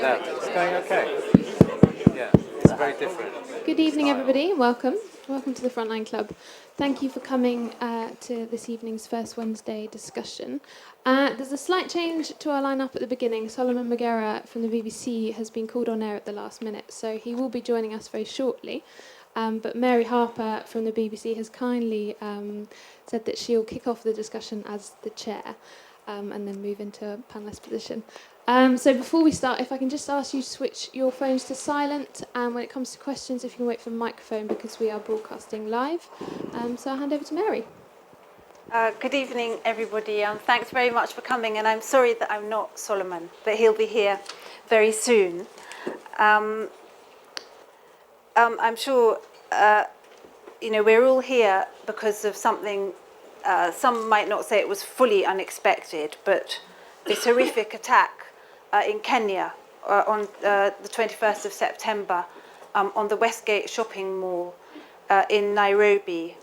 that out. It's going okay. Yeah, it's very different. Good evening, everybody. Welcome. Welcome to the Frontline Club. Thank you for coming to this evening's First Wednesday discussion. There's a slight change to our lineup at the beginning. Solomon Magera from the BBC has been called on air at the last minute, so he will be joining us very shortly. But Mary Harper from the BBC has kindly said that she'll kick off the discussion as the chair and then move into a panellist position. So before we start, if I can just ask you to switch your phones to silent, and when it comes to questions, if you can wait for the microphone because we are broadcasting live. So I'll hand over to Mary. Good evening, everybody. Thanks very much for coming, and I'm sorry that I'm not Solomon, but he'll be here very soon. I'm sure, we're all here because of something, some might not say it was fully unexpected, but this horrific attack in Kenya on the 21st of September on the Westgate shopping mall in Nairobi,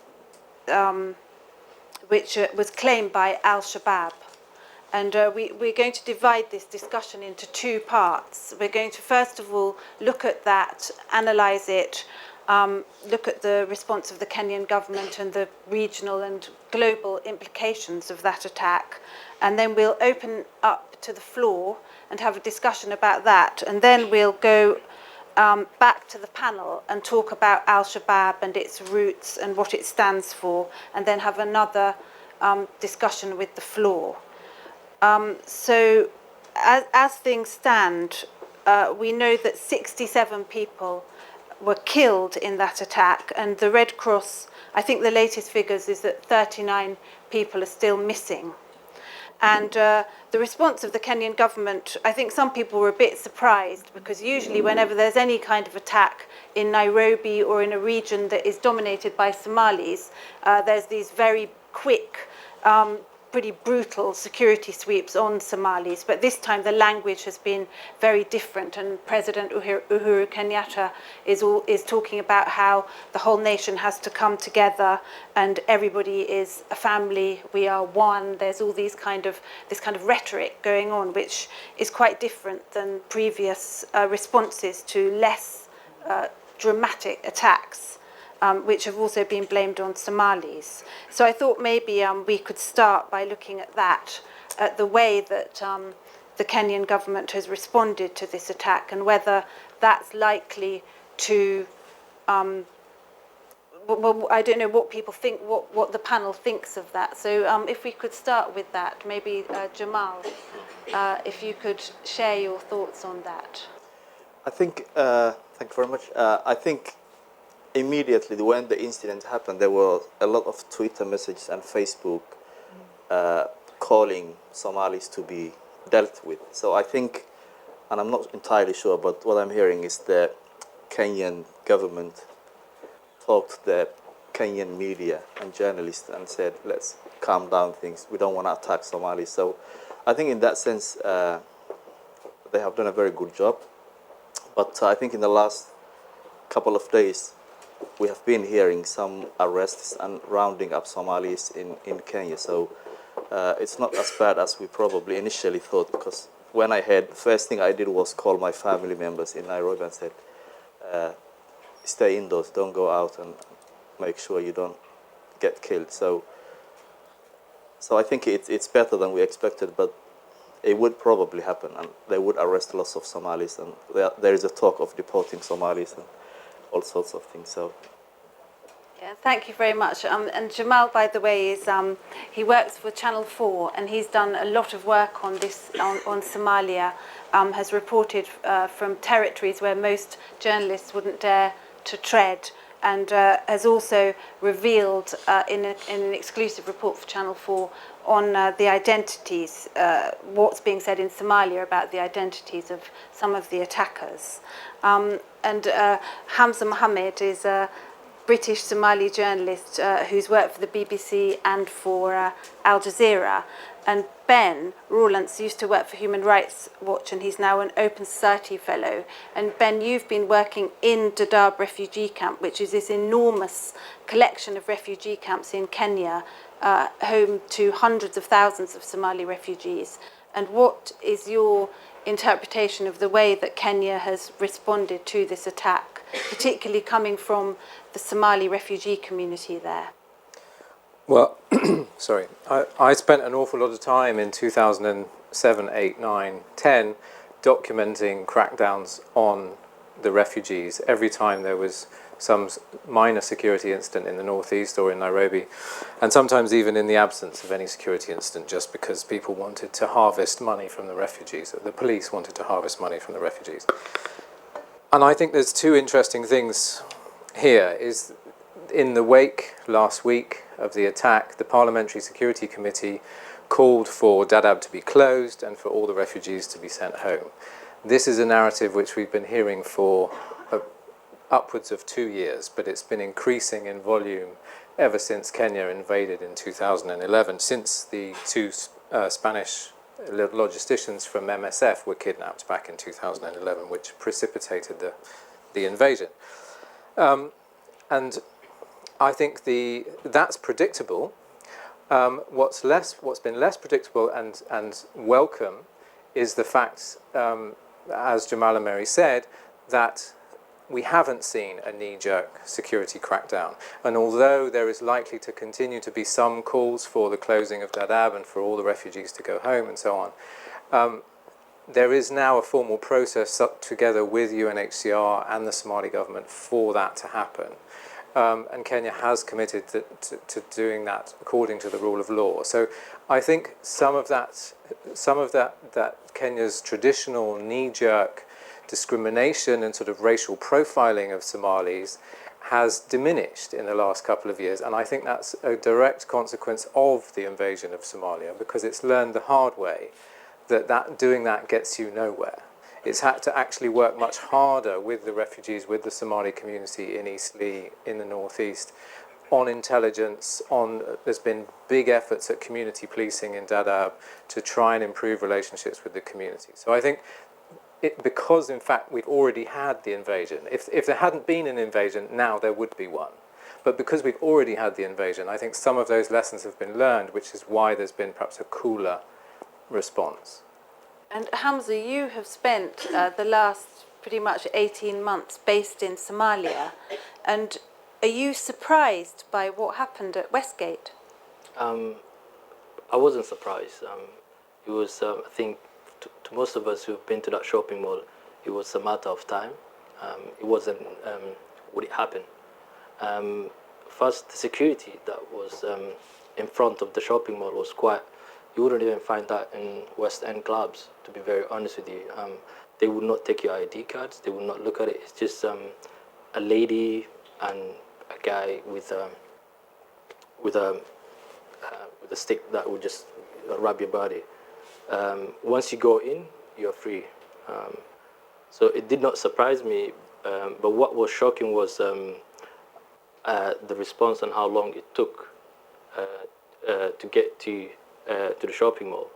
which was claimed by al-Shabaab. And we're going to divide this discussion into two parts. We're going to first of all look at that, analyse it, look at the response of the Kenyan government and the regional and global implications of that attack. And then we'll open up to the floor and have a discussion about that. And then we'll go back to the panel and talk about al-Shabaab and its roots and what it stands for, and then have another discussion with the floor. So as things stand, we know that 67 people were killed in that attack, and the Red Cross, I think the latest figures is that 39 people are still missing. And the response of the Kenyan government, I think some people were a bit surprised, because usually whenever there's any kind of attack in Nairobi or in a region that is dominated by Somalis, there's these very quick, pretty brutal security sweeps on Somalis. But this time the language has been very different, and President Uhuru Kenyatta is talking about how the whole nation has to come together and everybody is a family, we are one. There's all this kind of rhetoric going on, which is quite different than previous responses to less dramatic attacks, which have also been blamed on Somalis. So I thought maybe we could start by looking at that, at the way that the Kenyan government has responded to this attack, and whether that's likely to, well, I don't know what people think, what the panel thinks of that. So if we could start with that, maybe Jamal, if you could share your thoughts on that. I think, thank you very much. I think immediately when the incident happened, there were a lot of Twitter messages and Facebook calling Somalis to be dealt with. So I think, and I'm not entirely sure, but what I'm hearing is the Kenyan government talked to the Kenyan media and journalists and said, let's calm down things. We don't want to attack Somalis. So I think in that sense, they have done a very good job. But I think in the last couple of days, we have been hearing some arrests and rounding up Somalis in Kenya. So it's not as bad as we probably initially thought, because when I heard, the first thing I did was call my family members in Nairobi and said, stay indoors, don't go out, and make sure you don't get killed. So I think it's better than we expected, but it would probably happen, and they would arrest lots of Somalis, and there is a talk of deporting Somalis and all sorts of things. So, yeah, thank you very much. And Jamal, by the way, is he works for Channel 4, and he's done a lot of work on this on Somalia. Has reported from territories where most journalists wouldn't dare to tread, and has also revealed in an exclusive report for Channel 4 on the identities, what's being said in Somalia about the identities of some of the attackers. And Hamza Mohammed is a British Somali journalist who's worked for the BBC and for Al Jazeera. And Ben Rawlance used to work for Human Rights Watch, and he's now an Open Society Fellow. And Ben, you've been working in Dadaab refugee camp, which is this enormous collection of refugee camps in Kenya, home to hundreds of thousands of Somali refugees. And what is your interpretation of the way that Kenya has responded to this attack, particularly coming from the Somali refugee community there? Well, sorry. I spent an awful lot of time in 2007, 8, 9, 10 documenting crackdowns on the refugees every time there was some minor security incident in the northeast or in Nairobi, and sometimes even in the absence of any security incident, just because people wanted to harvest money from the refugees, the police wanted to harvest money from the refugees. And I think there's two interesting things here. Is in the wake last week of the attack, the Parliamentary Security Committee called for Dadaab to be closed and for all the refugees to be sent home. This is a narrative which we've been hearing for upwards of 2 years, but it's been increasing in volume ever since Kenya invaded in 2011, since the two Spanish logisticians from MSF were kidnapped back in 2011, which precipitated the invasion. And I think that's predictable. What's been less predictable and welcome is the fact, as Jamal and Mary said, that we haven't seen a knee-jerk security crackdown. And although there is likely to continue to be some calls for the closing of Dadaab and for all the refugees to go home and so on, there is now a formal process together with UNHCR and the Somali government for that to happen. And Kenya has committed to doing that according to the rule of law. So I think some of that Kenya's traditional knee-jerk discrimination and sort of racial profiling of Somalis has diminished in the last couple of years, and I think that's a direct consequence of the invasion of Somalia, because it's learned the hard way that doing that gets you nowhere. It's had to actually work much harder with the refugees, with the Somali community in East Lee, in the northeast, on intelligence, there's been big efforts at community policing in Dadaab to try and improve relationships with the community. So I think because in fact we've already had the invasion, if there hadn't been an invasion, now there would be one. But because we've already had the invasion, I think some of those lessons have been learned, which is why there's been perhaps a cooler response. And Hamza, you have spent the last pretty much 18 months based in Somalia, and are you surprised by what happened at Westgate? I wasn't surprised. It was, I think, to most of us who've been to that shopping mall, it was a matter of time. It wasn't would it happen. First, the security that was in front of the shopping mall was quite. You wouldn't even find that in West End clubs, to be very honest with you. They would not take your ID cards. They would not look at it. It's just a lady and a guy with a stick that would just rub your body. Once you go in, you're free. So it did not surprise me. But what was shocking was the response and how long it took to get to the shopping mall.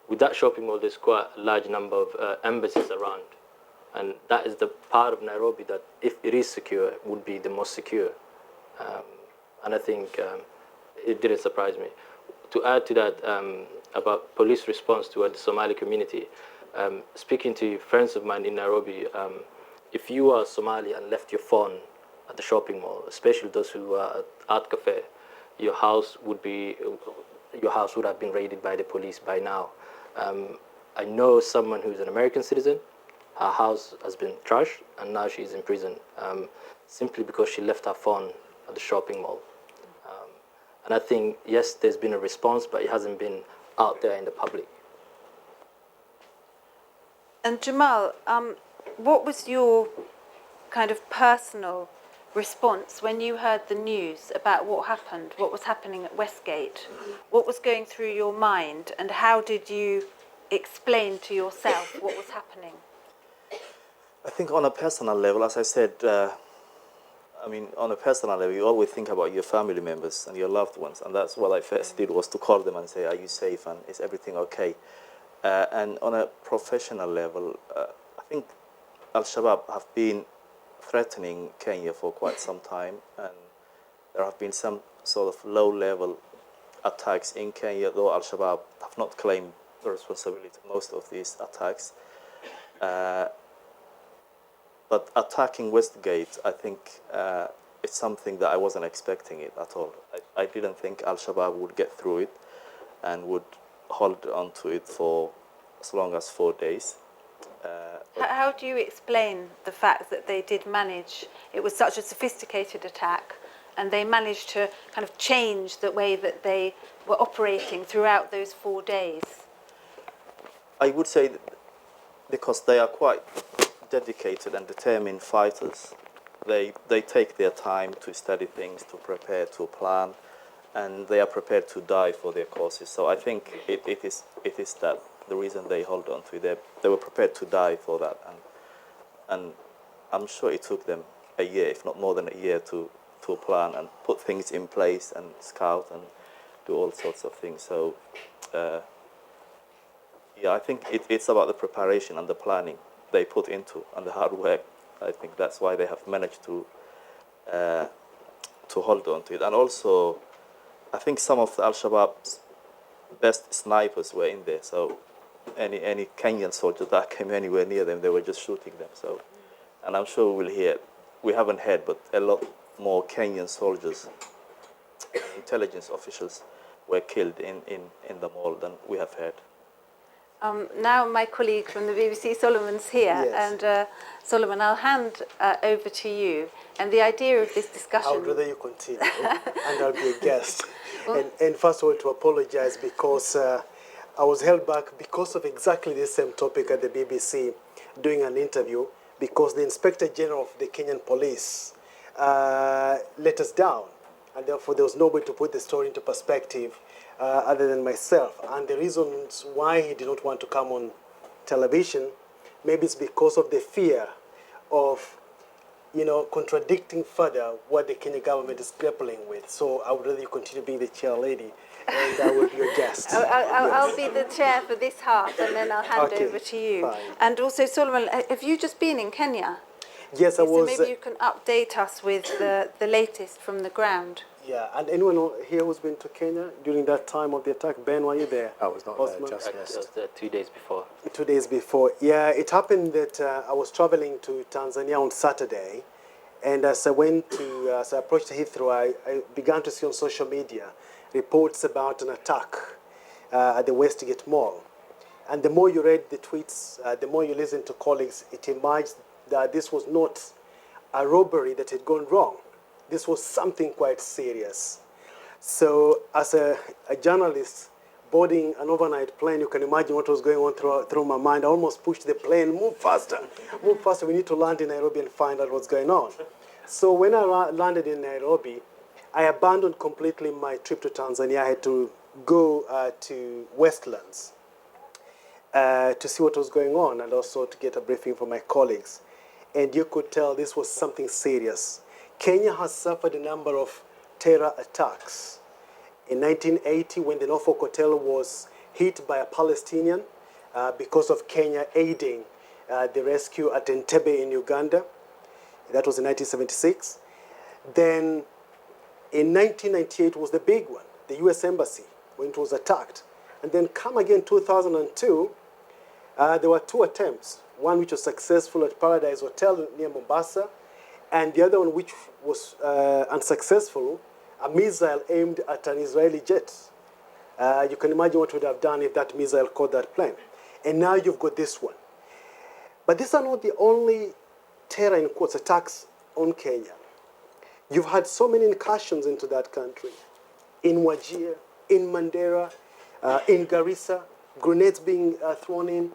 With that shopping mall, there's quite a large number of embassies around, and that is the part of Nairobi that, if it is secure, would be the most secure. And I think it didn't surprise me. To add to that, about police response toward the Somali community, speaking to friends of mine in Nairobi, if you are Somali and left your phone at the shopping mall, especially those who are at Art Cafe, your house would have been raided by the police by now. I know someone who's an American citizen. Her house has been trashed, and now she's in prison simply because she left her phone at the shopping mall. And I think, yes, there's been a response, but it hasn't been out there in the public. And Jamal, what was your kind of personal response when you heard the news about what happened, what was happening at Westgate? What was going through your mind, and how did you explain to yourself what was happening? I think on a personal level, as I said, on a personal level, you always think about your family members and your loved ones, and that's what I first did, was to call them and say, are you safe and is everything okay? And on a professional level, I think al-Shabaab have been threatening Kenya for quite some time, and there have been some sort of low-level attacks in Kenya, though al-Shabaab have not claimed the responsibility of most of these attacks. But attacking Westgate, I think it's something that I wasn't expecting it at all. I didn't think al-Shabaab would get through it and would hold on to it for as long as 4 days. How do you explain the fact that they did manage, it was such a sophisticated attack, and they managed to kind of change the way that they were operating throughout those 4 days? I would say that because they are quite dedicated and determined fighters. They take their time to study things, to prepare, to plan, and they are prepared to die for their causes. So I think it is that the reason they hold on to it. They were prepared to die for that, and I'm sure it took them a year, if not more than a year, to plan and put things in place and scout and do all sorts of things. So yeah, I think it's about the preparation and the planning they put into and the hard work. I think that's why they have managed to hold on to it. And also, I think some of the al-Shabaab's best snipers were in there. So any Kenyan soldier that came anywhere near them, they were just shooting them. So, and I'm sure we'll hear, we haven't heard, but a lot more Kenyan soldiers, intelligence officials, were killed in the mall than we have heard. Now my colleague from the BBC, Solomon's here, Yes. and Solomon, I'll hand over to you. And the idea of this discussion... I would rather you continue, and I'll be a guest. And first of all, to apologize because I was held back because of exactly the same topic at the BBC doing an interview, because the Inspector General of the Kenyan Police let us down, and therefore there was nobody to put the story into perspective other than myself. And the reasons why he did not want to come on television, maybe it's because of the fear of, contradicting further what the Kenyan government is grappling with. So I would rather you continue being the chair lady, and I will be your guest. I'll be the chair for this half, and then I'll hand over to you. Fine. And also, Solomon, have you just been in Kenya? Yes, I was. So maybe you can update us with the latest from the ground. Yeah, and anyone here who's been to Kenya during that time of the attack? Ben, were you there? I was not Osman? there, just I was missed. there 2 days before. 2 days before. Yeah, it happened that I was traveling to Tanzania on Saturday, and as I approached Heathrow, I began to see on social media reports about an attack at the Westgate Mall. And the more you read the tweets, the more you listen to colleagues, it emerged that this was not a robbery that had gone wrong. This was something quite serious. So as a journalist boarding an overnight plane, you can imagine what was going on through my mind. I almost pushed the plane, move faster, we need to land in Nairobi and find out what's going on. So when I landed in Nairobi, I abandoned completely my trip to Tanzania. I had to go to Westlands to see what was going on, and also to get a briefing from my colleagues. And you could tell this was something serious. Kenya has suffered a number of terror attacks. In 1980, when the Norfolk Hotel was hit by a Palestinian because of Kenya aiding the rescue at Entebbe in Uganda. That was in 1976. Then in 1998 was the big one, the US Embassy, when it was attacked. And then come again 2002, there were 2 attempts. One which was successful at Paradise Hotel near Mombasa, and the other one which was unsuccessful, a missile aimed at an Israeli jet. You can imagine what would have done if that missile caught that plane. And now you've got this one. But these are not the only terror in quotes attacks on Kenya. You've had so many incursions into that country. In Wajir, in Mandera, in Garissa, grenades being thrown in.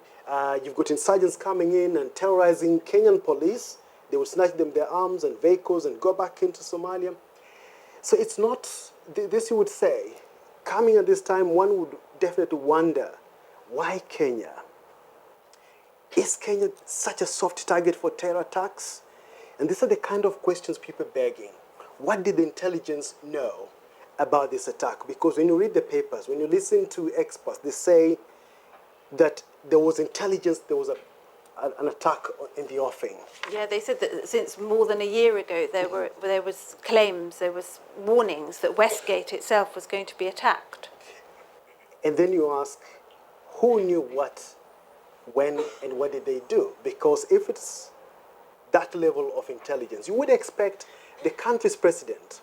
You've got insurgents coming in and terrorizing Kenyan police. They will snatch them their arms and vehicles and go back into Somalia. So it's not, this you would say, coming at this time, one would definitely wonder, why Kenya? Is Kenya such a soft target for terror attacks? And these are the kind of questions people are begging. What did the intelligence know about this attack? Because when you read the papers, when you listen to experts, they say that there was intelligence, there was an attack in the offing. Yeah, they said that since more than a year ago, there was claims, there was warnings that Westgate itself was going to be attacked. And then you ask, who knew what, when, and what did they do? Because if it's that level of intelligence, you would expect the country's president,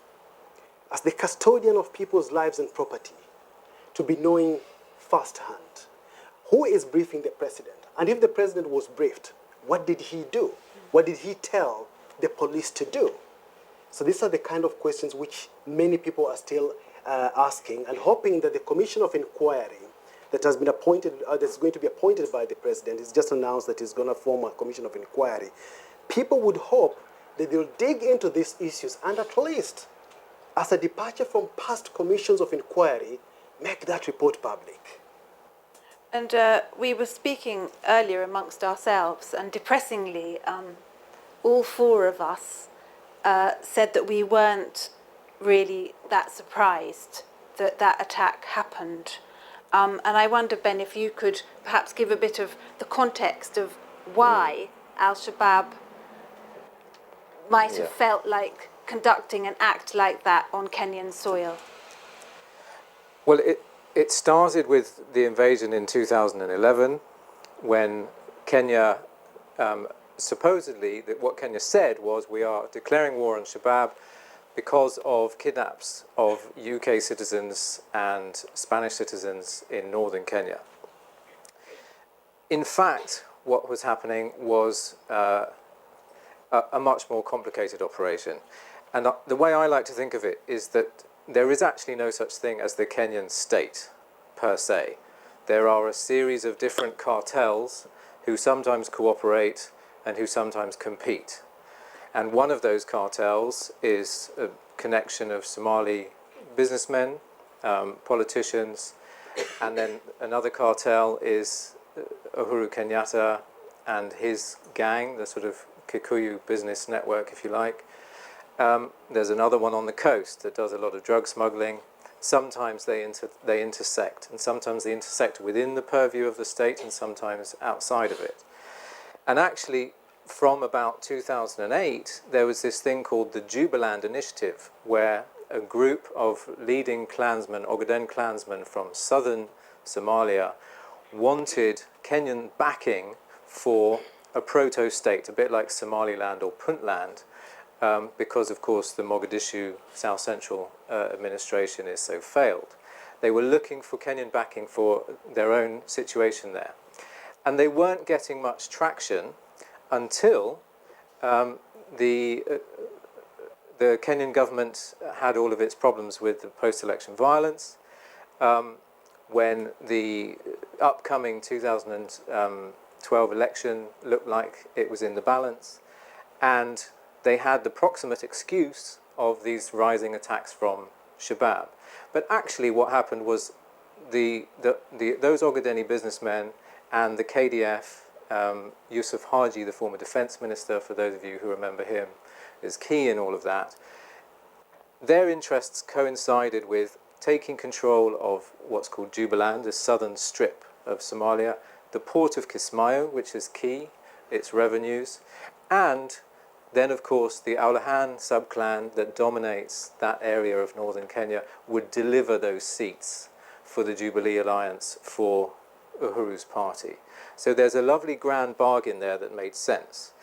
as the custodian of people's lives and property, to be knowing firsthand who is briefing the president. And if the president was briefed, what did he do? What did he tell the police to do? So these are the kind of questions which many people are still asking, and hoping that the commission of inquiry that has been appointed, that's going to be appointed by the president, is just announced that he's going to form a commission of inquiry. People would hope that they'll dig into these issues and at least, as a departure from past commissions of inquiry, make that report public. And we were speaking earlier amongst ourselves, and depressingly, all four of us said that we weren't really that surprised that that attack happened. And I wonder, Ben, if you could perhaps give a bit of the context of why al-Shabaab might have felt like conducting an act like that on Kenyan soil. Well, it started with the invasion in 2011 when Kenya, supposedly, what Kenya said was, we are declaring war on Shabaab because of kidnaps of UK citizens and Spanish citizens in northern Kenya. In fact, what was happening was a much more complicated operation. And the way I like to think of it is that there is actually no such thing as the Kenyan state, per se. There are a series of different cartels who sometimes cooperate and who sometimes compete. And one of those cartels is a connection of Somali businessmen, politicians, and then another cartel is Uhuru Kenyatta and his gang, the sort of Kikuyu business network, if you like. There's another one on the coast that does a lot of drug smuggling. Sometimes they intersect, and sometimes they intersect within the purview of the state and sometimes outside of it. And actually, from about 2008, there was this thing called the Jubaland Initiative, where a group of leading clansmen, Ogaden clansmen from southern Somalia, wanted Kenyan backing for a proto-state, a bit like Somaliland or Puntland, because, of course, the Mogadishu South Central administration is so failed. They were looking for Kenyan backing for their own situation there. And they weren't getting much traction until the Kenyan government had all of its problems with the post-election violence, when the upcoming 2012 election looked like it was in the balance, and they had the proximate excuse of these rising attacks from Shabaab. But actually what happened was those Ogadeni businessmen and the KDF, Yusuf Haji, the former defense minister, for those of you who remember him, is key in all of that. Their interests coincided with taking control of what's called Jubaland, the southern strip of Somalia, the port of Kismayo, which is key, its revenues, and then, of course, the Aulahan sub-clan that dominates that area of northern Kenya would deliver those seats for the Jubilee Alliance for Uhuru's party. So there's a lovely grand bargain there that made sense.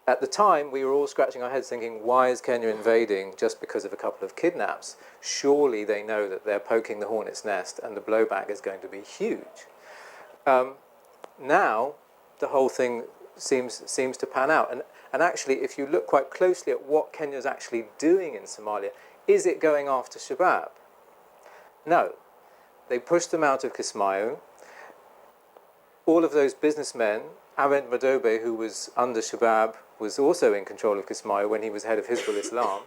At the time, we were all scratching our heads thinking, why is Kenya invading just because of a couple of kidnaps? Surely they know that they're poking the hornet's nest and the blowback is going to be huge. Now, the whole thing seems to pan out. And actually, if you look quite closely at what Kenya's actually doing in Somalia, is it going after Shabaab? No. They pushed them out of Kismayo. All of those businessmen, Ahmed Madobe, who was under Shabaab, was also in control of Kismayo when he was head of Hizbul Islam,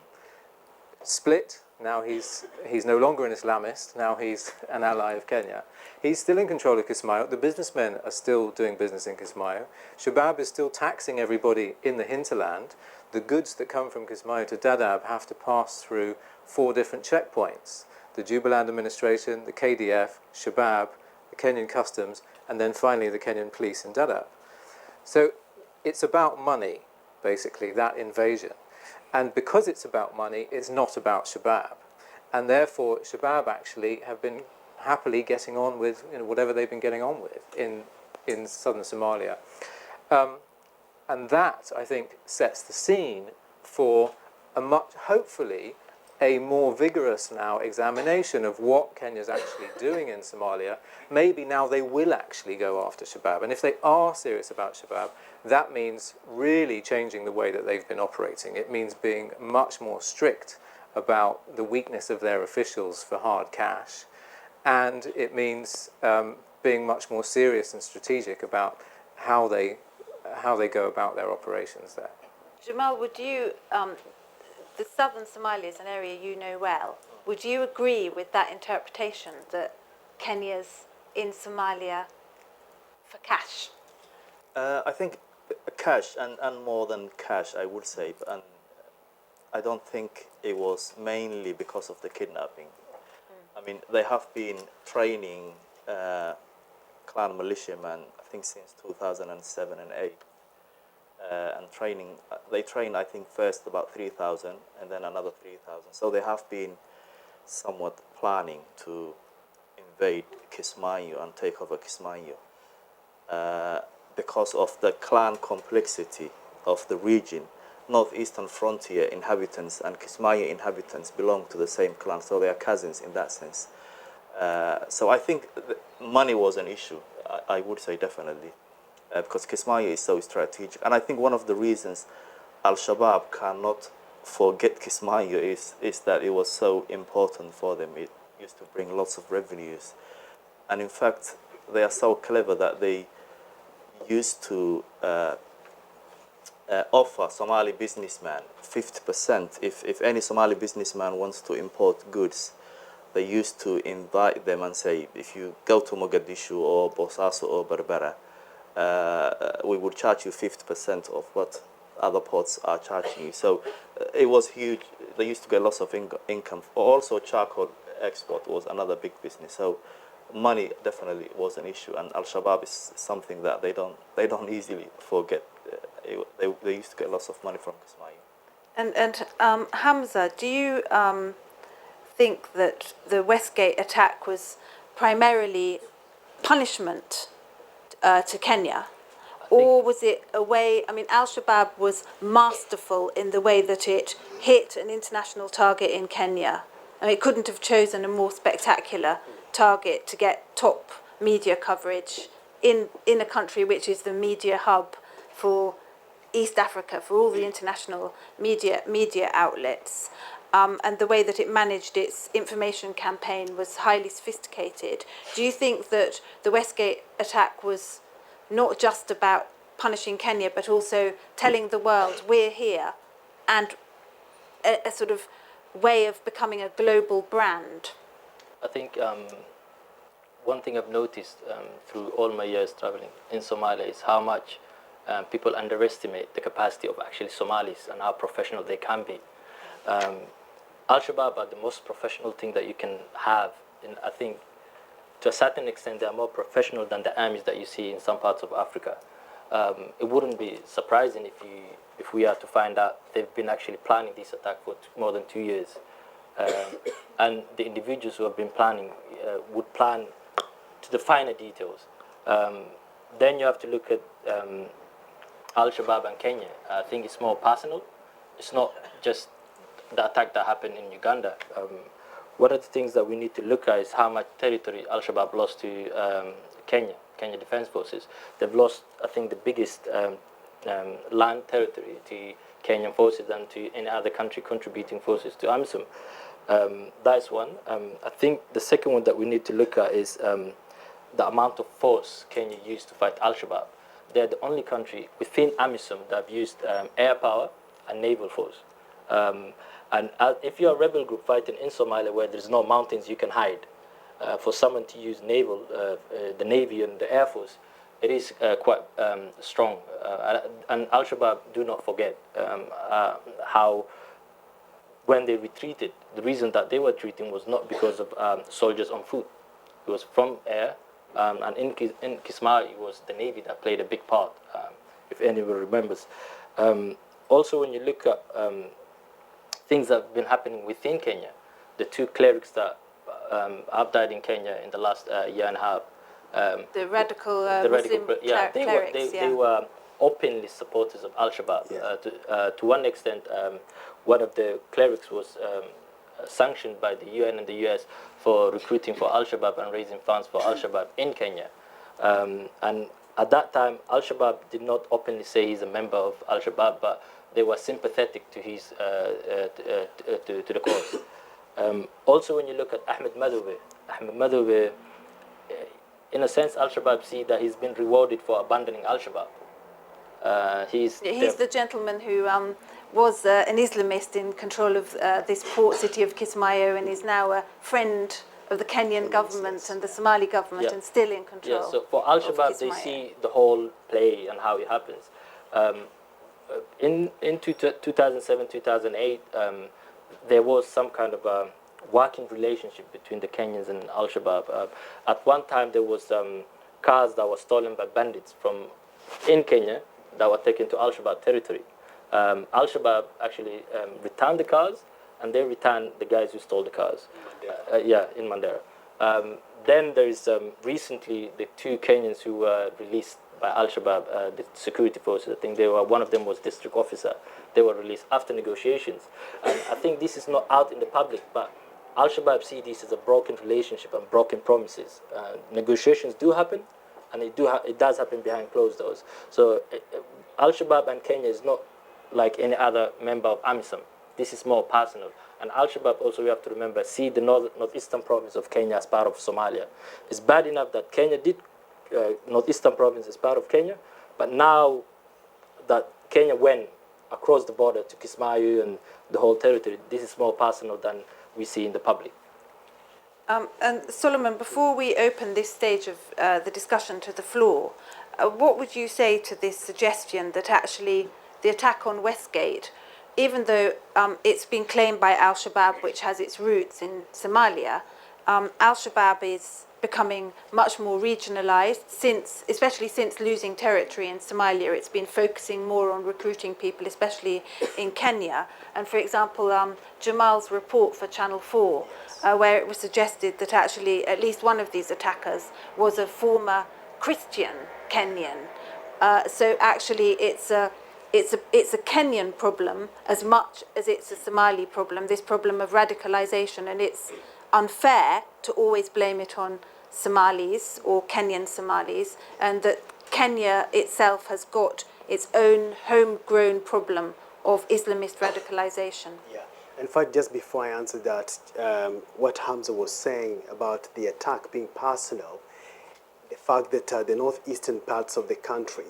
split. Now he's no longer an Islamist. Now he's an ally of Kenya. He's still in control of Kismayo. The businessmen are still doing business in Kismayo. Shabaab is still taxing everybody in the hinterland. The goods that come from Kismayo to Dadaab have to pass through 4 different checkpoints. The Jubaland administration, the KDF, Shabaab, the Kenyan customs, and then finally the Kenyan police in Dadaab. So it's about money, basically, that invasion. And because it's about money, it's not about Shabaab. And therefore, Shabaab actually have been happily getting on with whatever they've been getting on with in southern Somalia. And that, I think, sets the scene for hopefully, a more vigorous now examination of what Kenya's actually doing in Somalia. Maybe now they will actually go after Shabaab. And if they are serious about Shabaab, that means really changing the way that they've been operating. It means being much more strict about the weakness of their officials for hard cash. And it means being much more serious and strategic about how they go about their operations there. Jamal, would you, the southern Somalia is an area you know well. Would you agree with that interpretation that Kenya's in Somalia for cash? I think cash and more than cash, I would say, and I don't think it was mainly because of the kidnapping. I mean, they have been training clan militiamen, I think, since 2007 and 8. And training, they trained, I think, first about 3,000 and then another 3,000. So they have been somewhat planning to invade Kismayo and take over Kismayo because of the clan complexity of the region. Northeastern frontier inhabitants and Kismayo inhabitants belong to the same clan, so they are cousins in that sense. So I think money was an issue, I would say definitely. Because Kismayo is so strategic. And I think one of the reasons al-Shabaab cannot forget Kismayo is that it was so important for them. It used to bring lots of revenues. And in fact, they are so clever that they used to offer Somali businessmen 50%. If any Somali businessman wants to import goods, they used to invite them and say, if you go to Mogadishu or Bosaso or Berbera, we would charge you 50% of what other ports are charging you. So it was huge. They used to get lots of income. Also, charcoal export was another big business. So money definitely was an issue, and al-Shabaab is something that they don't easily forget. They used to get lots of money from Kismayo. And Hamza, do you think that the Westgate attack was primarily punishment to Kenya, or was it a way? I mean, al-Shabaab was masterful in the way that it hit an international target in Kenya. I mean, it couldn't have chosen a more spectacular target to get top media coverage in a country which is the media hub for East Africa, for all the international media outlets. And the way that it managed its information campaign was highly sophisticated. Do you think that the Westgate attack was not just about punishing Kenya, but also telling the world we're here, and a sort of way of becoming a global brand? I think one thing I've noticed through all my years traveling in Somalia is how much people underestimate the capacity of actually Somalis and how professional they can be. Al-Shabaab are the most professional thing that you can have. And I think to a certain extent they are more professional than the armies that you see in some parts of Africa. It wouldn't be surprising if we are to find out they've been actually planning this attack for more than 2 years. And the individuals who have been planning would plan to the finer details. Then you have to look at Al-Shabaab and Kenya. I think it's more personal. It's not just the attack that happened in Uganda. One of the things that we need to look at is how much territory Al-Shabaab lost to Kenya Defense Forces. They've lost, I think, the biggest land territory to Kenyan forces than to any other country contributing forces to AMISOM. That's one. I think the second one that we need to look at is the amount of force Kenya used to fight Al-Shabaab. They're the only country within AMISOM that have used air power and naval force. And if you're a rebel group fighting in Somalia where there's no mountains you can hide, for someone to use naval, the Navy and the Air Force, it is quite strong. And Al-Shabaab, do not forget how when they retreated, the reason that they were retreating was not because of soldiers on foot. It was from air, and in Kismayo, it was the Navy that played a big part, if anyone remembers. Also, when you look at things that have been happening within Kenya, the two clerics that have died in Kenya in the last year and a half. The radical The Muslim clerics, they were openly supporters of al-Shabaab. To one extent, one of the clerics was sanctioned by the UN and the US for recruiting for al-Shabaab and raising funds for al-Shabaab in Kenya. And at that time, al-Shabaab did not openly say he's a member of al-Shabaab, but they were sympathetic to his to the cause. Also, when you look at Ahmed Madobe, in a sense, al-Shabaab see that he's been rewarded for abandoning al-Shabaab. He's the gentleman who was an Islamist in control of this port city of Kismayo, and is now a friend of the Kenyan government and the Somali government, and still in control. Yeah, so for al-Shabaab, they see the whole play and how it happens. In 2007, 2008, there was some kind of a working relationship between the Kenyans and al-Shabaab. At one time, there was cars that were stolen by bandits from in Kenya that were taken to al-Shabaab territory. Al-Shabaab actually returned the cars, and they returned the guys who stole the cars. In Mandera. Then there is recently the two Kenyans who were released by al-Shabaab, the security forces. I think one of them was district officer. They were released after negotiations. And I think this is not out in the public, but al-Shabaab see this as a broken relationship and broken promises. Negotiations do happen, and it does happen behind closed doors. So al-Shabaab and Kenya is not like any other member of AMISOM. This is more personal. And al-Shabaab also, we have to remember, see the northeastern province of Kenya as part of Somalia. It's bad enough that Kenya did northeastern province as part of Kenya, but now that Kenya went across the border to Kismayo and the whole territory, this is more personal than we see in the public. And Solomon, before we open this stage of the discussion to the floor, what would you say to this suggestion that actually the attack on Westgate, even though it's been claimed by al-Shabaab, which has its roots in Somalia, al-Shabaab is becoming much more regionalized, especially since losing territory in Somalia. It's been focusing more on recruiting people, especially in Kenya. And for example, Jamal's report for Channel 4, where it was suggested that actually at least one of these attackers was a former Christian Kenyan. So actually it's a Kenyan problem as much as it's a Somali problem, this problem of radicalization, and it's unfair to always blame it on Somalis or Kenyan Somalis, and that Kenya itself has got its own homegrown problem of Islamist radicalization. Yeah. In fact, just before I answer that, what Hamza was saying about the attack being personal, the fact that the northeastern parts of the country,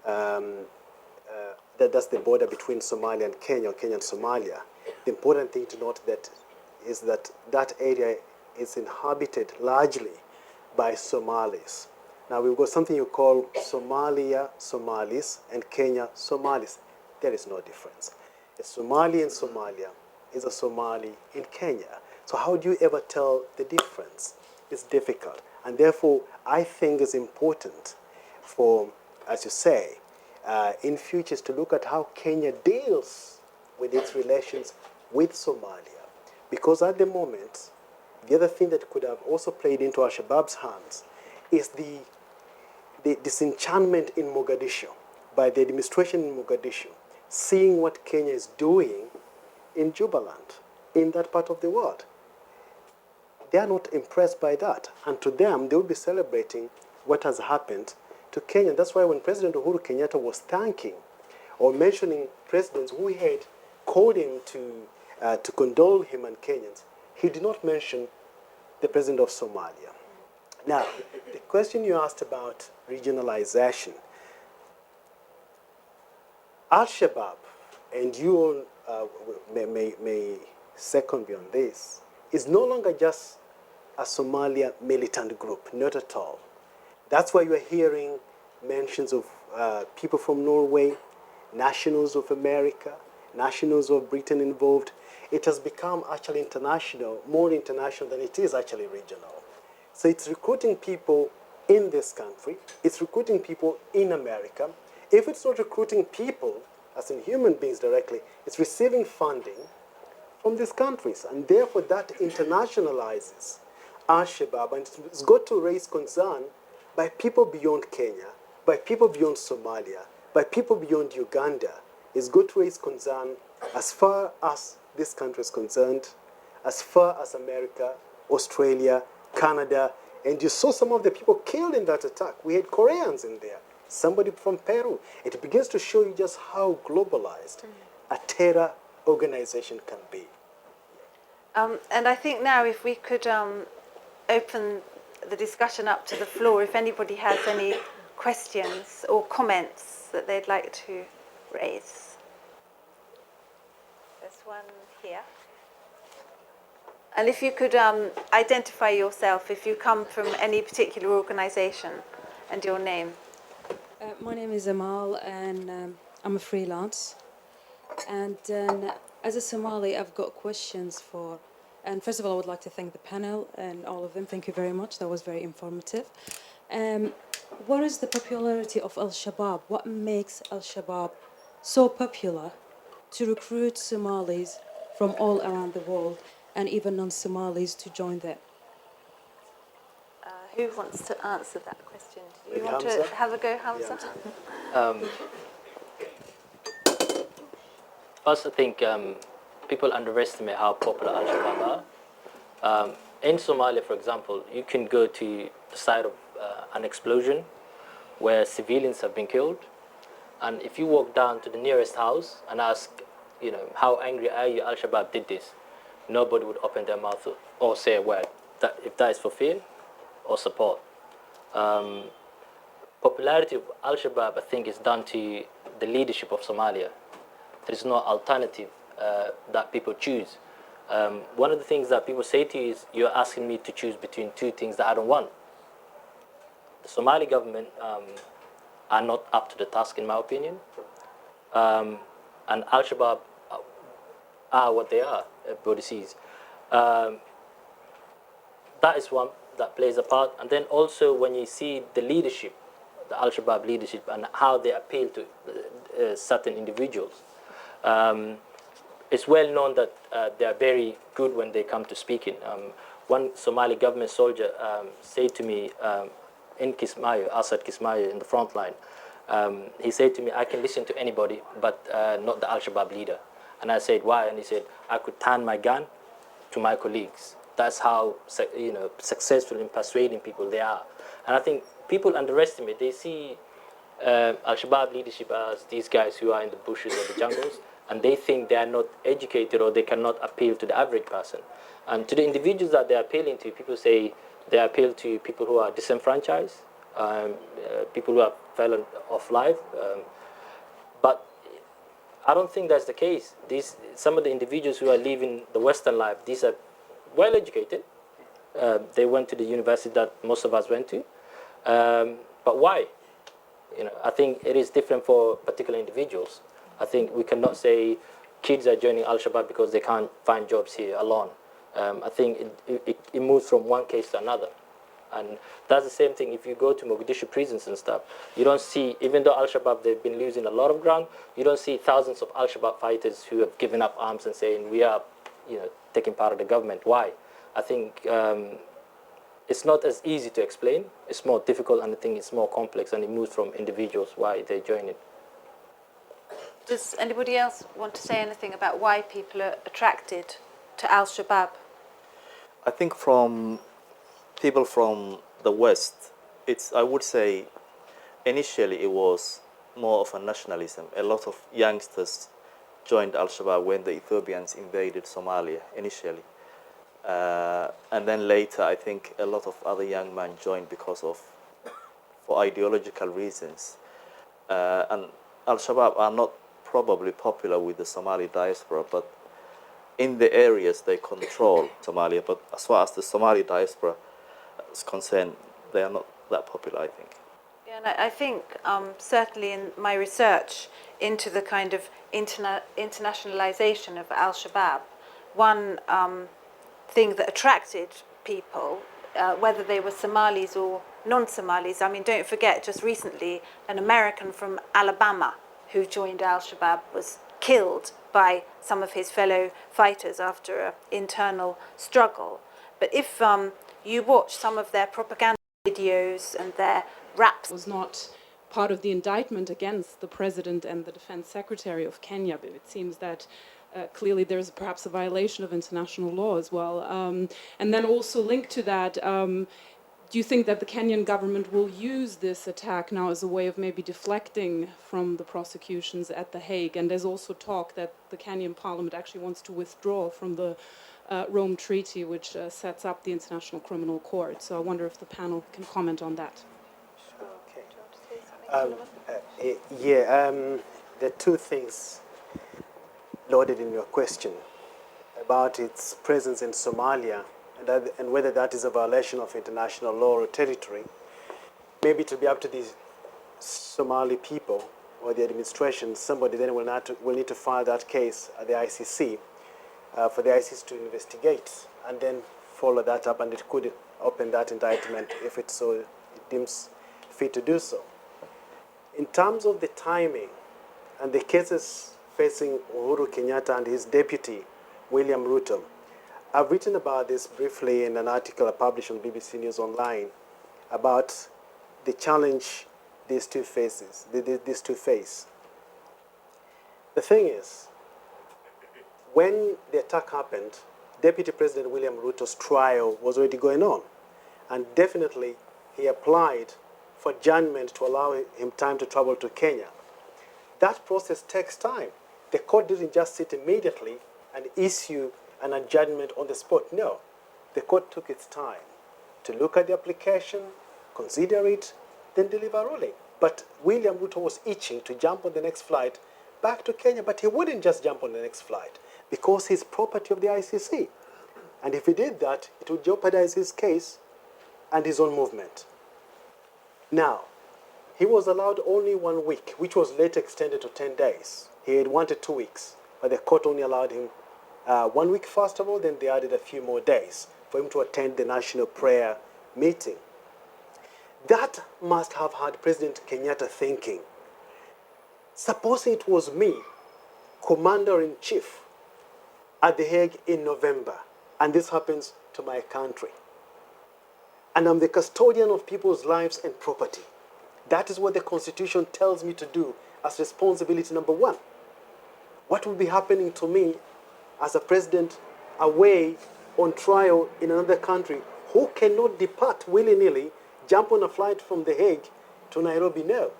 that's the border between Somalia and Kenya, or Kenya and Somalia, the important thing to note is that that area is inhabited largely by Somalis. Now we've got something you call Somalia Somalis and Kenya Somalis. There is no difference. A Somali in Somalia is a Somali in Kenya. So how do you ever tell the difference? It's difficult. And therefore, I think it's important for, as you say, in futures to look at how Kenya deals with its relations with Somalia. Because at the moment, the other thing that could have also played into al-Shabaab's hands is the disenchantment in Mogadishu by the administration in Mogadishu, seeing what Kenya is doing in Jubaland, in that part of the world. They are not impressed by that. And to them, they will be celebrating what has happened to Kenya. That's why when President Uhuru Kenyatta was thanking or mentioning presidents who had called him to condole him and Kenyans, he did not mention the president of Somalia. Now, the question you asked about regionalization, al-Shabaab, and you all may second me on this, is no longer just a Somalia militant group, not at all. That's why you are hearing mentions of people from Norway, nationals of America, nationals of Britain involved. It has become actually international, more international than it is actually regional. So it's recruiting people in this country, it's recruiting people in America. If it's not recruiting people, as in human beings directly, it's receiving funding from these countries. And therefore that internationalizes al-Shabaab, and it's got to raise concern by people beyond Kenya, by people beyond Somalia, by people beyond Uganda. It's got to raise concern as far as this country is concerned, as far as America, Australia, Canada, and you saw some of the people killed in that attack. We had Koreans in there, somebody from Peru. It begins to show you just how globalized a terror organization can be. And I think now if we could open the discussion up to the floor, if anybody has any questions or comments that they'd like to raise. There's one here. And if you could identify yourself, if you come from any particular organization and your name. My name is Amal, and I'm a freelance. And as a Somali, I've got questions for... And first of all, I would like to thank the panel and all of them. Thank you very much. That was very informative. What is the popularity of al-Shabaab? What makes al-Shabaab so popular to recruit Somalis from all around the world and even non-Somalis to join them? Who wants to answer that question? Do you Maybe want Hamza? to have a go, Hamza? First, I think people underestimate how popular al-Shabaab are. In Somalia, for example, you can go to the site of an explosion where civilians have been killed, and if you walk down to the nearest house and ask, how angry are you al-Shabaab did this, nobody would open their mouth or say a word, if that is for fear or support. Popularity of al-Shabaab, I think, is down to the leadership of Somalia. There is no alternative that people choose. One of the things that people say to you is, you're asking me to choose between two things that I don't want. The Somali government are not up to the task, in my opinion. And al-Shabaab are what they are, everybody sees. That is one that plays a part. And then also when you see the leadership, the al-Shabaab leadership, and how they appeal to certain individuals. It's well known that they are very good when they come to speaking. One Somali government soldier said to me in Kismayo, outside Kismayo in the front line, he said to me, I can listen to anybody, but not the al-Shabaab leader. And I said, why? And he said, I could turn my gun to my colleagues. That's how successful in persuading people they are. And I think people underestimate. They see al-Shabaab leadership as these guys who are in the bushes or the jungles, and they think they are not educated or they cannot appeal to the average person. And to the individuals that they're appealing to, people say they appeal to people who are disenfranchised, people who have fallen off life. But I don't think that's the case. Some of the individuals who are living the Western life, these are well educated. They went to the university that most of us went to. But why? I think it is different for particular individuals. I think we cannot say kids are joining al-Shabaab because they can't find jobs here alone. I think it moves from one case to another. And that's the same thing if you go to Mogadishu prisons and stuff. You don't see, even though al-Shabaab, they've been losing a lot of ground, you don't see thousands of al-Shabaab fighters who have given up arms and saying, we are taking part of the government. Why? I think it's not as easy to explain. It's more difficult, and I think it's more complex, and it moves from individuals why they join it. Does anybody else want to say anything about why people are attracted to al-Shabaab? I think from people from the West, I would say initially it was more of a nationalism. A lot of youngsters joined al-Shabaab when the Ethiopians invaded Somalia initially. And then later, I think a lot of other young men joined for ideological reasons. And al-Shabaab are not probably popular with the Somali diaspora, but in the areas they control Somalia. But as far as the Somali diaspora is concerned, they are not that popular, I think. Yeah, and I think certainly in my research into the kind of internationalization of al-Shabaab, one thing that attracted people, whether they were Somalis or non-Somalis, I mean, don't forget, just recently, an American from Alabama who joined al-Shabaab was killed by some of his fellow fighters after an internal struggle. But if you watch some of their propaganda videos and their raps. Was not part of the indictment against the president and the defense secretary of Kenya, but it seems that clearly there's perhaps a violation of international law as well. And then also linked to that, do you think that the Kenyan government will use this attack now as a way of maybe deflecting from the prosecutions at The Hague? And there's also talk that the Kenyan parliament actually wants to withdraw from the Rome Treaty, which sets up the International Criminal Court. So I wonder if the panel can comment on that. There are two things loaded in your question about its presence in Somalia and whether that is a violation of international law or territory. Maybe to be up to the Somali people or the administration, somebody then will need to file that case at the ICC for the ICC to investigate and then follow that up, and it could open that indictment if it deems fit to do so. In terms of the timing and the cases facing Uhuru Kenyatta and his deputy, William Ruto, I've written about this briefly in an article I published on BBC News Online about the challenge these two face. The thing is, when the attack happened, Deputy President William Ruto's trial was already going on, and definitely he applied for adjournment to allow him time to travel to Kenya. That process takes time. The court didn't just sit immediately and issue an adjournment on the spot. No, the court took its time to look at the application, consider it, then deliver a ruling. But William Ruto was itching to jump on the next flight back to Kenya, but he wouldn't just jump on the next flight because he's property of the ICC. And if he did that, it would jeopardize his case and his own movement. Now, he was allowed only 1 week, which was later extended to 10 days. He had wanted 2 weeks, but the court only allowed him 1 week first of all, then they added a few more days for him to attend the national prayer meeting. That must have had President Kenyatta thinking, supposing it was me, Commander-in-Chief, at The Hague in November, and this happens to my country, and I'm the custodian of people's lives and property. That is what the Constitution tells me to do as responsibility number one. What will be happening to me as a president away on trial in another country who cannot depart willy-nilly, jump on a flight from The Hague to Nairobi? No.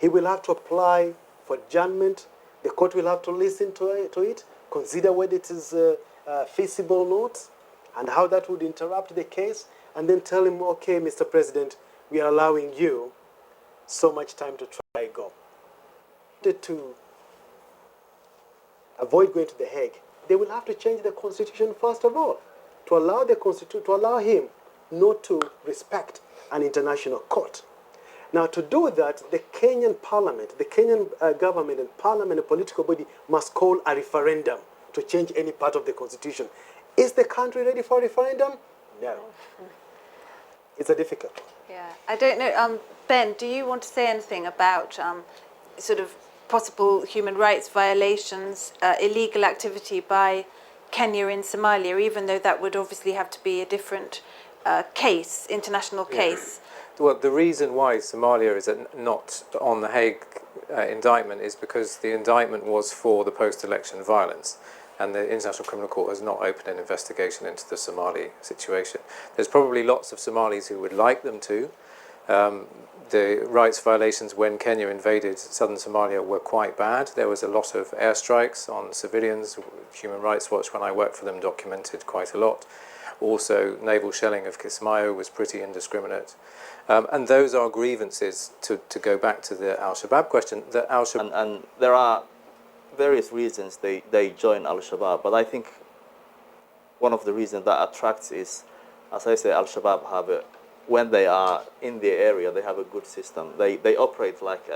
He will have to apply for adjournment. The court will have to listen to it, consider whether it is feasible or not, and how that would interrupt the case, and then tell him, okay, Mr. President, we are allowing you so much time to try go. To avoid going to The Hague, they will have to change the Constitution first of all, to allow him not to respect an international court. Now, to do that, the Kenyan Parliament, the Kenyan government and Parliament, a political body, must call a referendum to change any part of the Constitution. Is the country ready for a referendum? No. It's a difficult one. Yeah, I don't know. Ben, do you want to say anything about sort of possible human rights violations, illegal activity by Kenya in Somalia, even though that would obviously have to be a different case, international case? Well, the reason why Somalia is not on the Hague indictment is because the indictment was for the post-election violence, and the International Criminal Court has not opened an investigation into the Somali situation. There's probably lots of Somalis who would like them to. The rights violations when Kenya invaded southern Somalia were quite bad. There was a lot of airstrikes on civilians. Human Rights Watch, when I worked for them, documented quite a lot. Also, naval shelling of Kismayo was pretty indiscriminate. And those are grievances, to go back to the al-Shabaab question, that al-Shabaab... And there are various reasons they join al-Shabaab, but I think one of the reasons that attracts is, as I say, al-Shabaab have when they are in the area, they have a good system. They operate like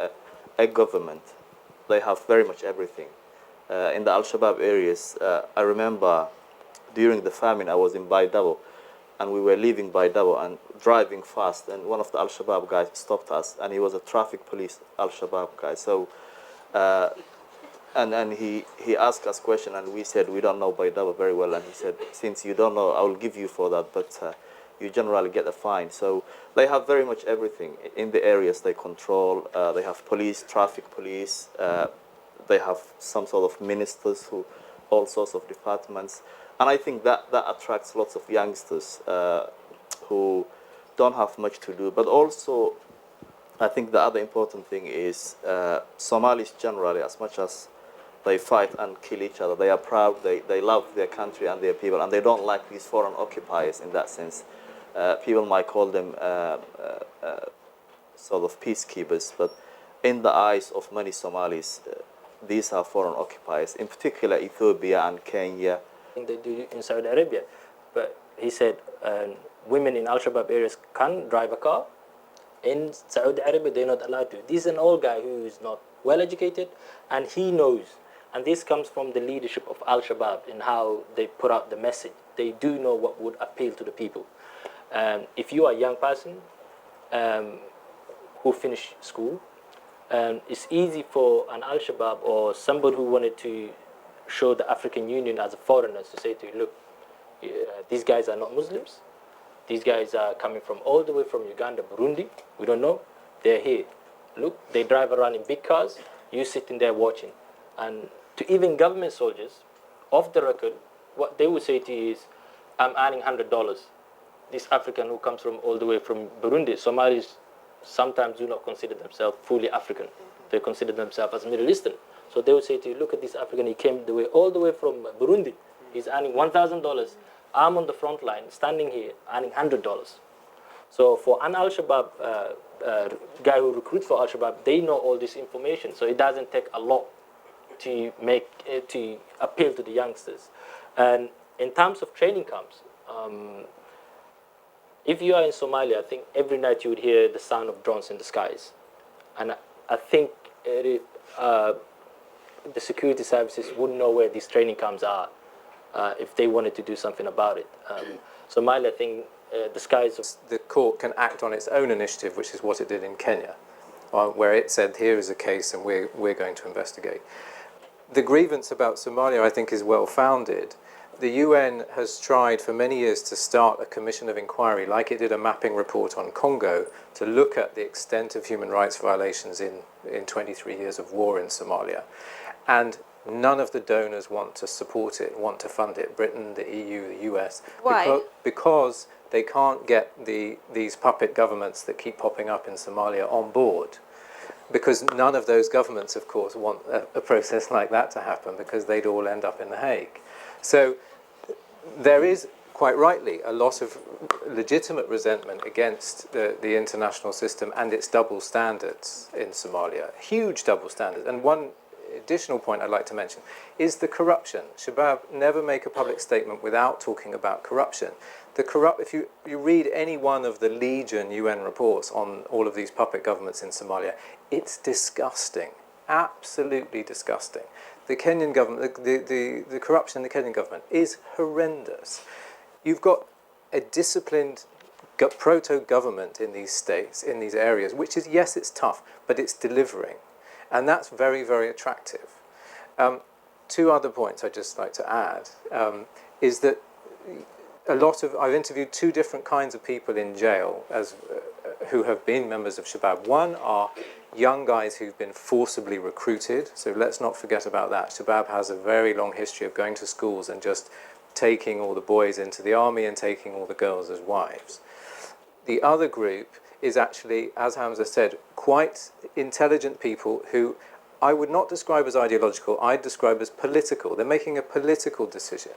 a government. They have very much everything. In the al-Shabaab areas, I remember during the famine, I was in Baydhabo, and we were leaving Baydhabo and driving fast, and one of the al-Shabaab guys stopped us, and he was a traffic police al-Shabaab guy. So, and he asked us a question, and we said, we don't know Baydhabo very well, and he said, since you don't know, I will give you for that, but you generally get a fine. So they have very much everything in the areas they control. They have police, traffic police. They have some sort of ministers who, all sorts of departments. And I think that attracts lots of youngsters who don't have much to do. But also, I think the other important thing is Somalis generally, as much as they fight and kill each other, they are proud, they love their country and their people, and they don't like these foreign occupiers in that sense. People might call them sort of peacekeepers, but in the eyes of many Somalis, these are foreign occupiers, in particular Ethiopia and Kenya. I think they do in Saudi Arabia, but he said women in al-Shabaab areas can drive a car. In Saudi Arabia, they're not allowed to. This is an old guy who is not well educated, and he knows. And this comes from the leadership of al-Shabaab in how they put out the message. They do know what would appeal to the people. If you are a young person who finished school, it's easy for an al-Shabaab or somebody who wanted to show the African Union as a foreigner to say to you, look, these guys are not Muslims. These guys are coming from all the way from Uganda, Burundi. We don't know. They're here. Look, they drive around in big cars. You sitting there watching. And to even government soldiers, off the record, what they would say to you is, I'm earning $100. This African who comes from all the way from Burundi, Somalis sometimes do not consider themselves fully African. They consider themselves as Middle Eastern. So they would say to you, look at this African, he came all the way from Burundi. He's earning $1,000. I'm on the front line, standing here, earning $100. So for an al-Shabaab guy who recruits for al-Shabaab, they know all this information. So it doesn't take a lot to appeal to the youngsters. And in terms of training camps, if you are in Somalia, I think every night you would hear the sound of drones in the skies. And I think the security services wouldn't know where these training camps are if they wanted to do something about it. Somalia, I think the skies... The court can act on its own initiative, which is what it did in Kenya, where it said, here is a case and we're going to investigate. The grievance about Somalia, I think, is well-founded. The UN has tried for many years to start a commission of inquiry, like it did a mapping report on Congo, to look at the extent of human rights violations in 23 years of war in Somalia. And none of the donors want to support it, want to fund it. Britain, the EU, the US. Why? Because they can't get these puppet governments that keep popping up in Somalia on board. Because none of those governments, of course, want a process like that to happen, because they'd all end up in The Hague. So there is, quite rightly, a lot of legitimate resentment against the international system and its double standards in Somalia. Huge double standards. And one additional point I'd like to mention is the corruption. Shabaab never make a public statement without talking about corruption. If you read any one of the Legion UN reports on all of these puppet governments in Somalia, it's disgusting, absolutely disgusting. The Kenyan government, the corruption in the Kenyan government is horrendous. You've got a disciplined proto-government in these states, in these areas, which is, yes, it's tough, but it's delivering. And that's very, very attractive. Two other points I'd just like to add is that I've interviewed two different kinds of people in jail who have been members of Shabaab. One are young guys who've been forcibly recruited, so let's not forget about that. Shabaab has a very long history of going to schools and just taking all the boys into the army and taking all the girls as wives. The other group is actually, as Hamza said, quite intelligent people who I would not describe as ideological, I'd describe as political. They're making a political decision.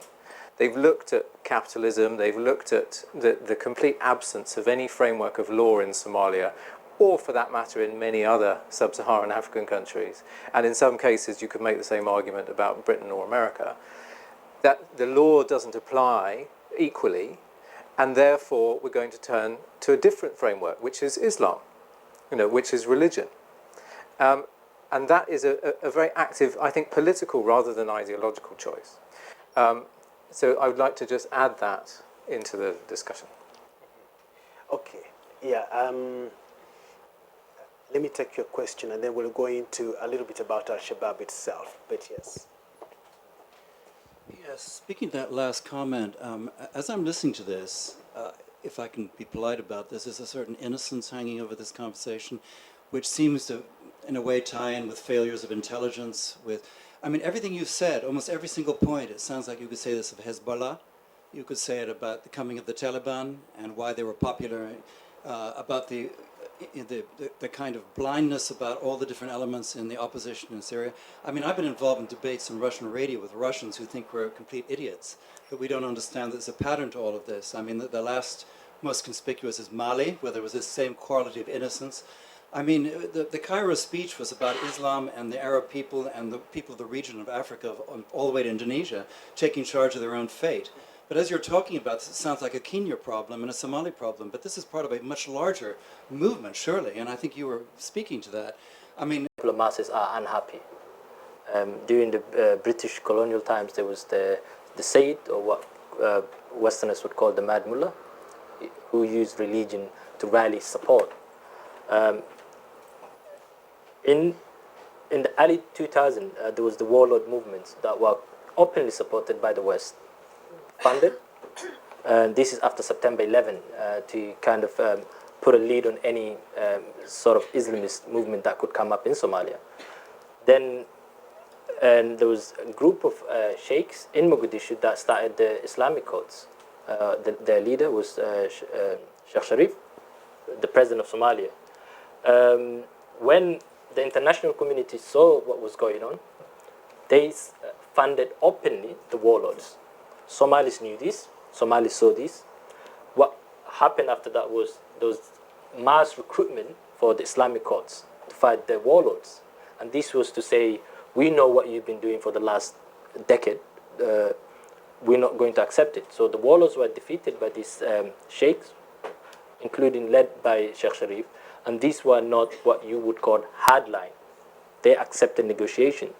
They've looked at capitalism, they've looked at the complete absence of any framework of law in Somalia, or for that matter in many other sub-Saharan African countries. And in some cases you could make the same argument about Britain or America, that the law doesn't apply equally, and therefore we're going to turn to a different framework, which is Islam, which is religion. And that is a very active, I think, political rather than ideological choice. So I would like to just add that into the discussion. Okay, yeah. Let me take your question, and then we'll go into a little bit about al-Shabaab itself. But yes. Yes, speaking of that last comment, as I'm listening to this, if I can be polite about this, is a certain innocence hanging over this conversation, which seems to, in a way, tie in with failures of intelligence, with, I mean, everything you've said, almost every single point, it sounds like you could say this of Hezbollah, you could say it about the coming of the Taliban and why they were popular, about the kind of blindness about all the different elements in the opposition in Syria. I mean, I've been involved in debates on Russian radio with Russians who think we're complete idiots, that we don't understand that there's a pattern to all of this. I mean, the last most conspicuous is Mali, where there was this same quality of innocence. I mean, the Cairo speech was about Islam and the Arab people and the people of the region of Africa, all the way to Indonesia, taking charge of their own fate. But as you're talking about, it sounds like a Kenya problem and a Somali problem, but this is part of a much larger movement, surely, and I think you were speaking to that. I mean, Popular masses are unhappy. During the British colonial times, there was the Sayyid, or what Westerners would call the Mad Mullah, who used religion to rally support. In the early 2000s, there was the warlord movements that were openly supported by the West, funded. This is after September 11, to kind of put a lead on any sort of Islamist movement that could come up in Somalia. Then there was a group of sheikhs in Mogadishu that started the Islamic courts. Their leader was Sheikh Sharif, the president of Somalia. When the international community saw what was going on, they funded openly the warlords. Somalis knew this, Somalis saw this. What happened after that was those mass recruitment for the Islamic courts to fight the warlords. And this was to say, we know what you've been doing for the last decade, we're not going to accept it. So the warlords were defeated by these sheikhs, including led by Sheikh Sharif, and these were not what you would call hardline. They accepted negotiations.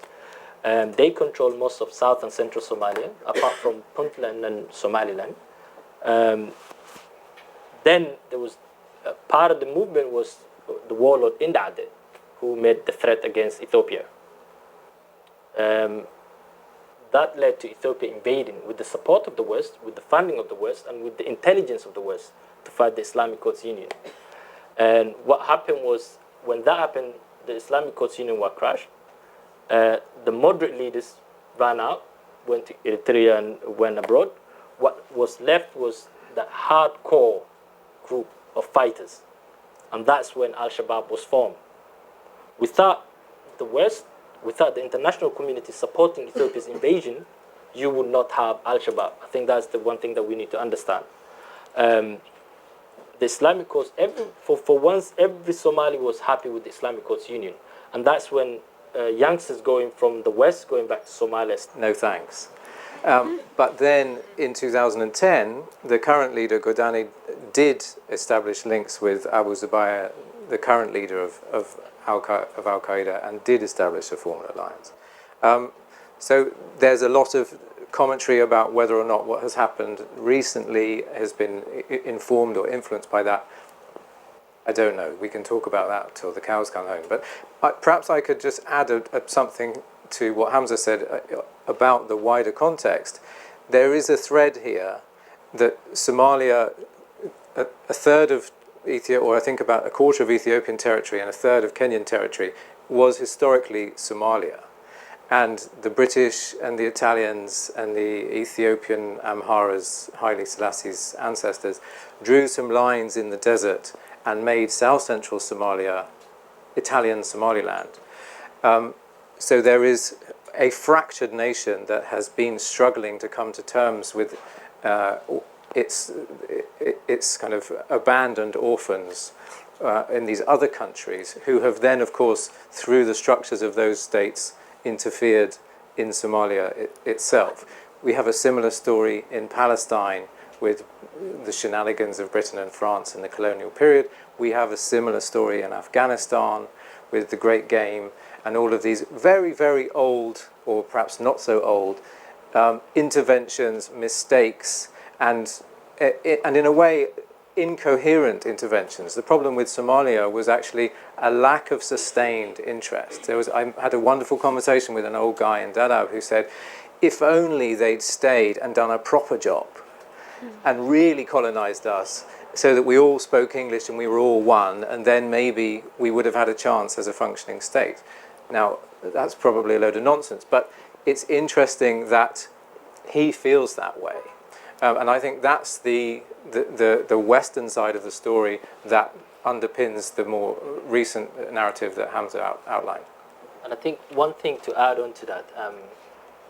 They control most of South and Central Somalia, apart from Puntland and Somaliland. Then there was part of the movement was the warlord Indade, who made the threat against Ethiopia. That led to Ethiopia invading with the support of the West, with the funding of the West, and with the intelligence of the West to fight the Islamic Courts Union. And what happened was, when that happened, the Islamic Courts Union were crushed. The moderate leaders ran out, went to Eritrea and went abroad. What was left was the hardcore group of fighters. And that's when al-Shabaab was formed. Without the West, without the international community supporting Ethiopia's invasion, you would not have al-Shabaab. I think that's the one thing that we need to understand. The Islamic Courts, for once, every Somali was happy with the Islamic Courts Union. And that's when youngsters going from the West, going back to Somalia. No thanks. But then in 2010, the current leader, Godani, did establish links with Abu Zubayr, the current leader of Al-Qaeda, and did establish a formal alliance. So there's a lot of commentary about whether or not what has happened recently has been informed or influenced by that. I don't know. We can talk about that till the cows come home. But perhaps I could just add something to what Hamza said about the wider context. There is a thread here that Somalia, a third of Ethiopia, or I think about a quarter of Ethiopian territory and a third of Kenyan territory, was historically Somalia. And the British and the Italians and the Ethiopian Amharas, Haile Selassie's ancestors, drew some lines in the desert and made south-central Somalia Italian Somaliland. So there is a fractured nation that has been struggling to come to terms with its kind of abandoned orphans in these other countries, who have then, of course, through the structures of those states, interfered in Somalia itself. We have a similar story in Palestine with the shenanigans of Britain and France in the colonial period. We have a similar story in Afghanistan with the Great Game and all of these very, very old, or perhaps not so old, interventions, mistakes, and in a way, incoherent interventions. The problem with Somalia was actually a lack of sustained interest. I had a wonderful conversation with an old guy in Dadaab who said, if only they'd stayed and done a proper job. and really colonized us so that we all spoke English and we were all one, and then maybe we would have had a chance as a functioning state. Now, that's probably a load of nonsense, but it's interesting that he feels that way. And I think that's the Western side of the story that underpins the more recent narrative that Hamza outlined. And I think one thing to add on to that,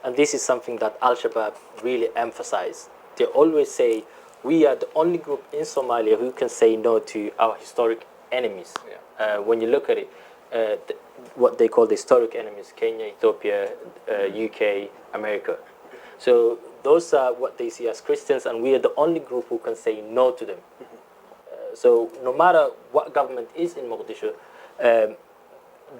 and this is something that al-Shabaab really emphasize. They always say, we are the only group in Somalia who can say no to our historic enemies. Yeah. When you look at it, what they call the historic enemies, Kenya, Ethiopia, UK, America. So those are what they see as Christians, and we are the only group who can say no to them. So no matter what government is in Mogadishu,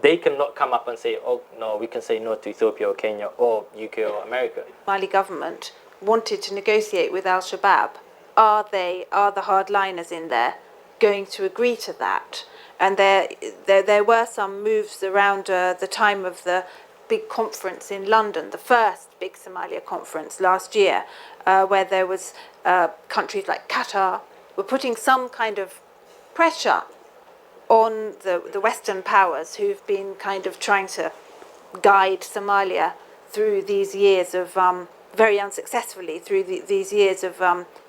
they cannot come up and say, oh, no, we can say no to Ethiopia or Kenya or UK or America. Mali government wanted to negotiate with al-Shabaab. Are the hardliners in there going to agree to that? And there were some moves around the time of the big conference in London, the first big Somalia conference last year, where there was countries like Qatar were putting some kind of pressure on the Western powers who've been kind of trying to guide Somalia through these years of, very unsuccessfully, through these years of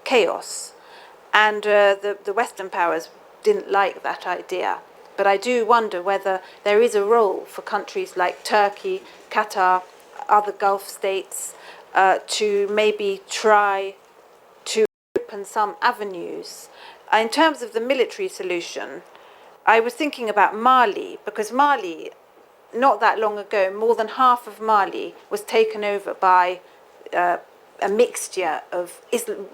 chaos. And the Western powers didn't like that idea. But I do wonder whether there is a role for countries like Turkey, Qatar, other Gulf states to maybe try to open some avenues. In terms of the military solution, I was thinking about Mali, because Mali, not that long ago, more than half of Mali was taken over by a mixture of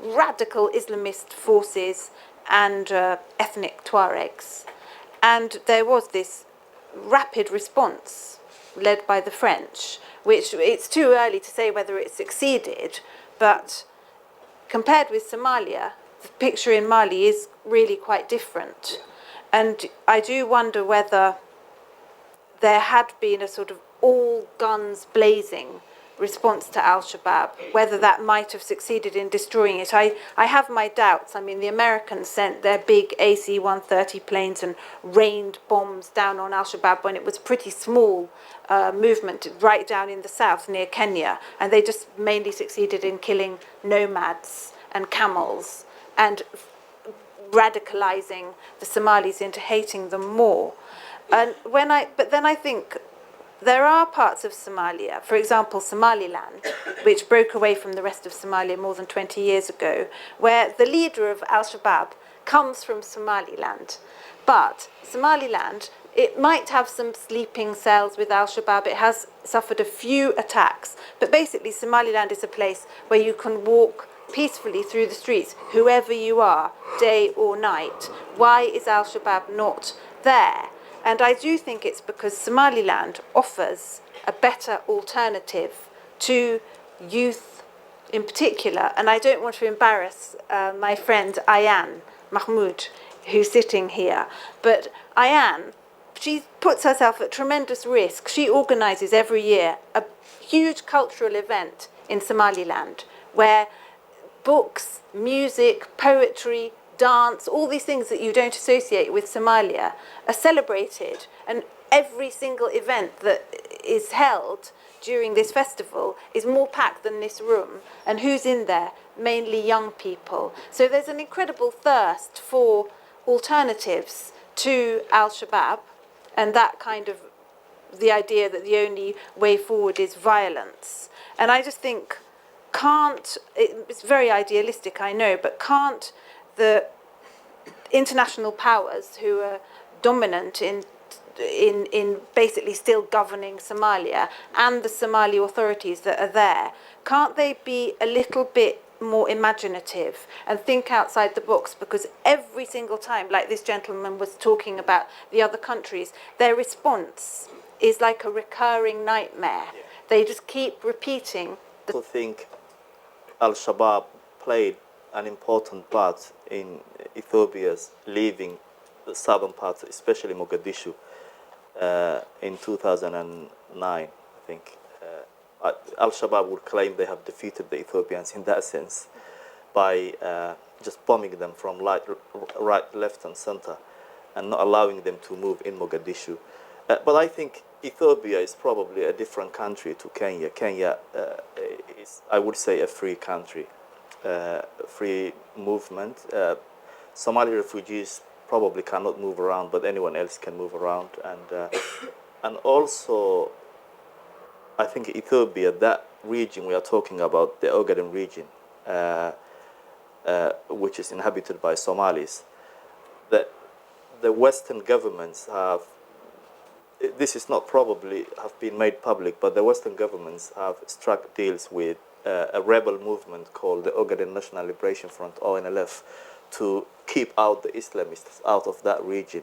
radical Islamist forces and ethnic Tuaregs. And there was this rapid response led by the French, which it's too early to say whether it succeeded, but compared with Somalia, the picture in Mali is really quite different. And I do wonder whether there had been a sort of all guns blazing response to al-Shabaab, whether that might have succeeded in destroying it. I have my doubts. I mean, the Americans sent their big AC-130 planes and rained bombs down on al-Shabaab when it was pretty small movement right down in the south near Kenya, and they just mainly succeeded in killing nomads and camels and radicalizing the Somalis into hating them more. But then I think there are parts of Somalia, for example, Somaliland, which broke away from the rest of Somalia more than 20 years ago, where the leader of al-Shabaab comes from Somaliland. But Somaliland, it might have some sleeping cells with al-Shabaab. It has suffered a few attacks. But basically, Somaliland is a place where you can walk peacefully through the streets, whoever you are, day or night. Why is al-Shabaab not there? And I do think it's because Somaliland offers a better alternative to youth in particular. And I don't want to embarrass my friend Ayan Mahmoud, who's sitting here. But Ayan, she puts herself at tremendous risk. She organises every year a huge cultural event in Somaliland where books, music, poetry, dance, all these things that you don't associate with Somalia are celebrated, and every single event that is held during this festival is more packed than this room. And who's in there? Mainly young people. So there's an incredible thirst for alternatives to al-Shabaab, and that kind of the idea that the only way forward is violence. And I just think it's very idealistic, I know, but can't the international powers who are dominant in basically still governing Somalia and the Somali authorities that are there, can't they be a little bit more imaginative and think outside the box? Because every single time, like this gentleman was talking about the other countries, their response is like a recurring nightmare. Yeah. They just keep repeating. I think al-Shabaab played an important part in Ethiopia's leaving the southern part, especially Mogadishu, in 2009, I think. Al-Shabaab would claim they have defeated the Ethiopians in that sense. by just bombing them from right, left, and center, and not allowing them to move in Mogadishu. But I think Ethiopia is probably a different country to Kenya. Kenya is, I would say, a free country, free movement. Somali refugees probably cannot move around, but anyone else can move around. And also, I think Ethiopia, that region we are talking about, the Ogaden region, which is inhabited by Somalis, the Western governments have, this is not probably have been made public, but the Western governments have struck deals with a rebel movement called the Ogaden National Liberation Front, ONLF, to keep out the Islamists out of that region.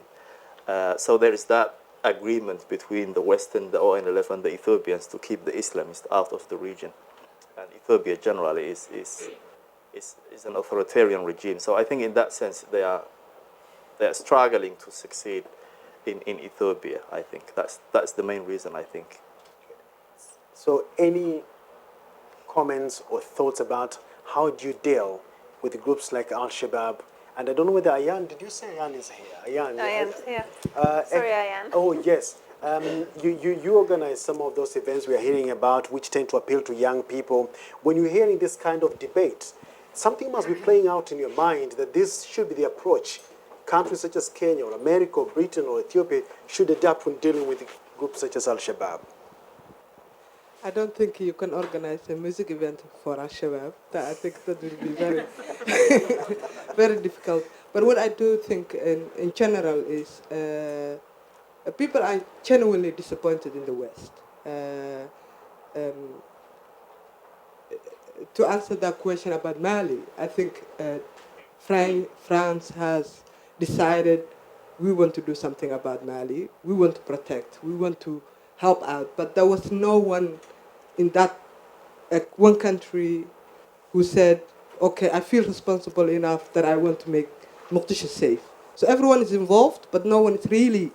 So there is that agreement between the Western, the ONLF, and the Ethiopians to keep the Islamists out of the region. And Ethiopia generally is an authoritarian regime. So I think in that sense they are struggling to succeed in Ethiopia. I think that's the main reason, I think. So any comments or thoughts about how do you deal with groups like al-Shabaab? And I don't know whether Ayan, did you say Ayan is here? Ayan's here. Sorry, Ayan. Oh, yes. You organize some of those events we are hearing about, which tend to appeal to young people. When you're hearing this kind of debate, something must be playing out in your mind that this should be the approach countries such as Kenya or America or Britain or Ethiopia should adapt when dealing with groups such as al-Shabaab. I don't think you can organize a music event for al-Shabaab. I think that will be very, very difficult. But what I do think in general is people are genuinely disappointed in the West. To answer that question about Mali, I think France has decided we want to do something about Mali. We want to protect. We want to help out. But there was no one in that one country who said, okay, I feel responsible enough that I want to make Mogadishu safe. So everyone is involved, but no one is really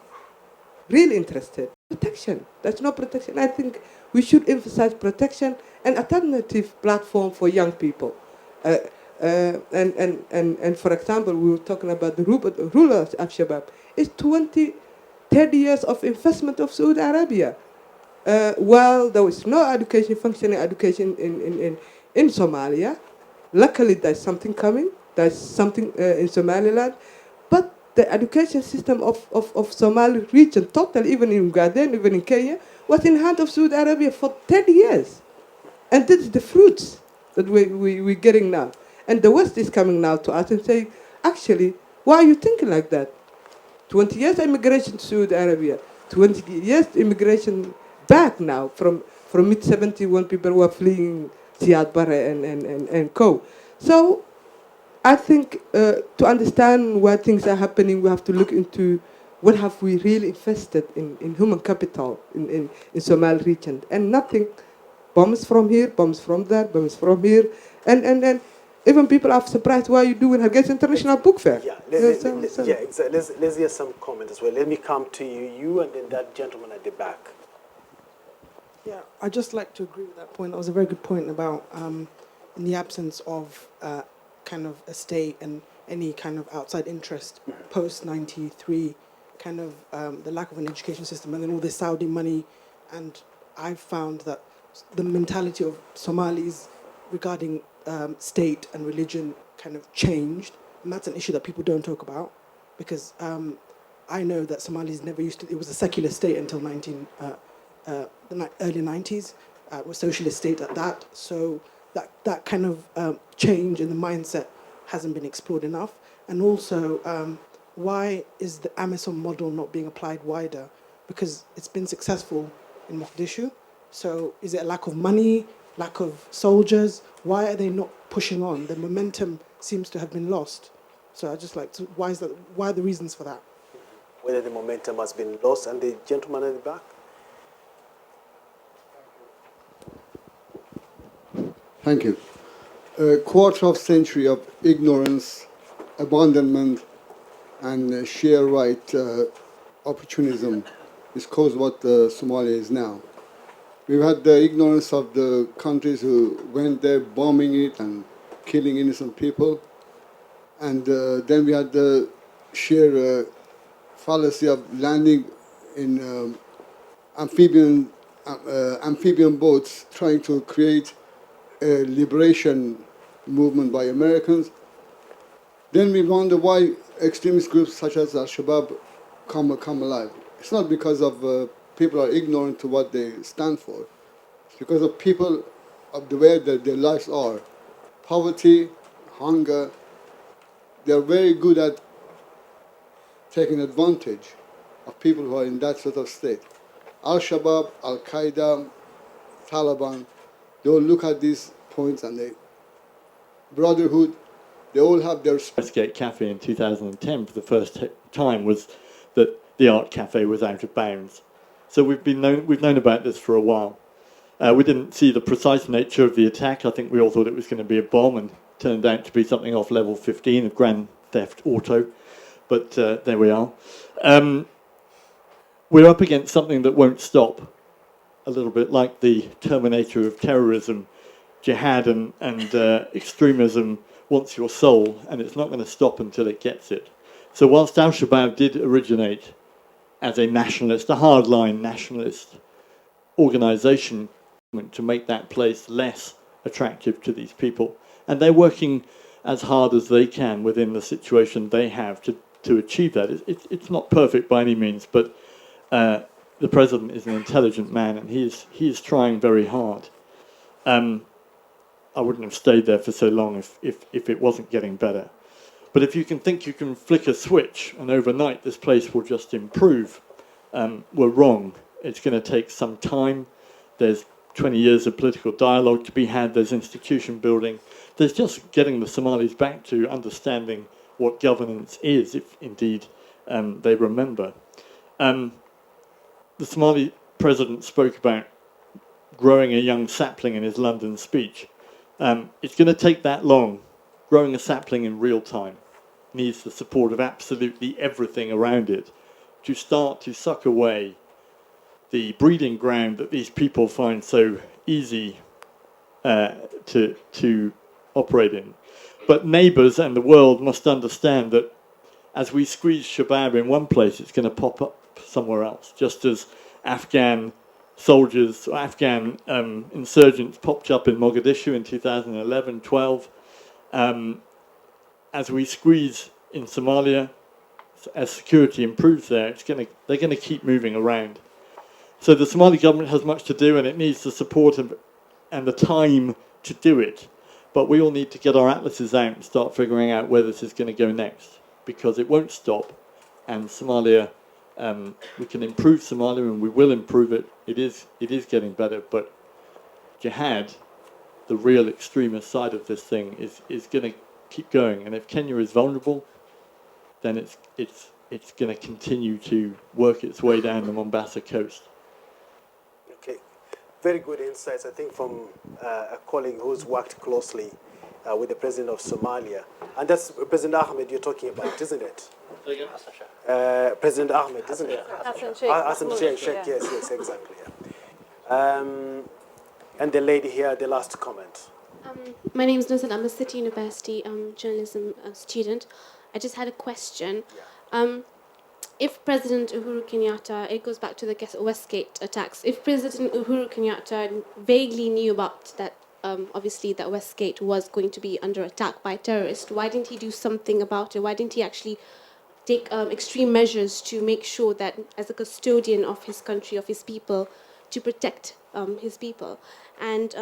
interested. Protection. There's no protection. I think we should emphasize protection and alternative platform for young people. And for example, we were talking about the rulers of Shabaab. It's 30 years of investment of Saudi Arabia. While there was no functioning education in Somalia, luckily there's something coming. There's something in Somaliland. But the education system of Somali region, totally, even in Ugaden, even in Kenya, was in the hand of Saudi Arabia for 30 years. And this is the fruits that we're getting now. And the West is coming now to us and saying, actually, why are you thinking like that? 20 years immigration to Saudi Arabia, 20 years immigration back now from mid-70s when people were fleeing Ziad Barre and co. So I think to understand why things are happening, we have to look into what have we really invested in human capital in Somali region. And nothing, bombs from here, bombs from there, bombs from here. And even people are surprised why you doing Hargeisa International Book Fair. Yeah, let's hear some comments as well. Let me come to you and then that gentleman at the back. Yeah, I'd just like to agree with that point. That was a very good point about in the absence of kind of a state and any kind of outside interest post-93, kind of the lack of an education system and then all this Saudi money. And I've found that the mentality of Somalis regarding state and religion kind of changed. And that's an issue that people don't talk about because I know that Somalis never used to, it was a secular state until the early 90s, was socialist state at that. So that kind of change in the mindset hasn't been explored enough. And also, why is the AMISOM model not being applied wider? Because it's been successful in Mogadishu. So is it a lack of money, lack of soldiers? Why are they not pushing on? The momentum seems to have been lost. So I just like to, why is that? Why are the reasons for that? Whether the momentum has been lost. And the gentleman at the back. Thank you. A quarter of century of ignorance, abandonment, and sheer right opportunism is caused what Somalia is now. We've had the ignorance of the countries who went there bombing it and killing innocent people. And then we had the sheer fallacy of landing in amphibian boats, trying to create a liberation movement by Americans. Then we wonder why extremist groups such as al-Shabaab come alive. It's not because of people are ignorant to what they stand for. It's because of people of the way that their lives are. Poverty, hunger. They're very good at taking advantage of people who are in that sort of state. Al-Shabaab, Al-Qaeda, Taliban, they all look at these points and they, brotherhood, they all have their... Westgate Cafe in 2010 for the first time was that the art cafe was out of bounds. So we've known about this for a while. We didn't see the precise nature of the attack. I think we all thought it was going to be a bomb and turned out to be something off level 15 of Grand Theft Auto. But there we are. We're up against something that won't stop, a little bit like the terminator of terrorism. Jihad and extremism wants your soul, and it's not going to stop until it gets it. So whilst al-Shabaab did originate as a nationalist, a hardline nationalist organisation to make that place less attractive to these people, and they're working as hard as they can within the situation they have to achieve that. It's not perfect by any means, but the president is an intelligent man, and he is trying very hard. I wouldn't have stayed there for so long if it wasn't getting better. But if you can think you can flick a switch and overnight this place will just improve, we're wrong. It's going to take some time. There's 20 years of political dialogue to be had. There's institution building. There's just getting the Somalis back to understanding what governance is, if indeed they remember. The Somali president spoke about growing a young sapling in his London speech. It's going to take that long. Growing a sapling in real time needs the support of absolutely everything around it to start to suck away the breeding ground that these people find so easy to operate in. But neighbours and the world must understand that as we squeeze Shabaab in one place, it's going to pop up somewhere else, just as Afghan soldiers, Afghan insurgents popped up in Mogadishu in 2011-12. As we squeeze in Somalia, as security improves there, they're going to keep moving around. So the Somali government has much to do, and it needs the support and the time to do it. But we all need to get our atlases out and start figuring out where this is going to go next, because it won't stop. And Somalia, we can improve Somalia, and we will improve it. It is getting better, but jihad, the real extremist side of this thing, is going to keep going. And if Kenya is vulnerable, then it's going to continue to work its way down the Mombasa coast. Okay, very good insights, I think, from a colleague who's worked closely with the president of Somalia. And that's President Ahmed you're talking about, isn't it? President Ahmed, isn't it? Hassan Sheikh, yes, exactly. Yeah. And the lady here, the last comment. My name is Nuzan. I'm a City University journalism student. I just had a question. If President Uhuru Kenyatta, it goes back to the Westgate attacks, if President Uhuru Kenyatta vaguely knew about that, obviously that Westgate was going to be under attack by terrorists, why didn't he do something about it? Why didn't he actually take extreme measures to make sure that, as a custodian of his country, of his people, to protect his people? And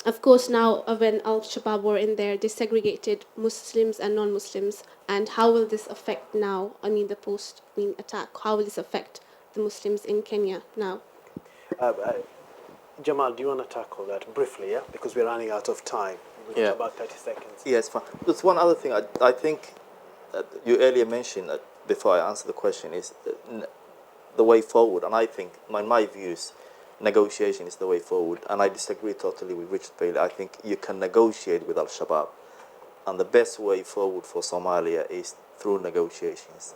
of course, now when al-Shabaab were in there, they segregated Muslims and non-Muslims. And how will this affect now, the post-attack, how will this affect the Muslims in Kenya now? Jamal, do you want to tackle that briefly, yeah? Because we're running out of time. We've got about 30 seconds. Yes, fine. There's one other thing I think that you earlier mentioned before I answer the question is the way forward. And I think, in my views, negotiation is the way forward. And I disagree totally with Richard Bailey. I think you can negotiate with al-Shabaab. And the best way forward for Somalia is through negotiations.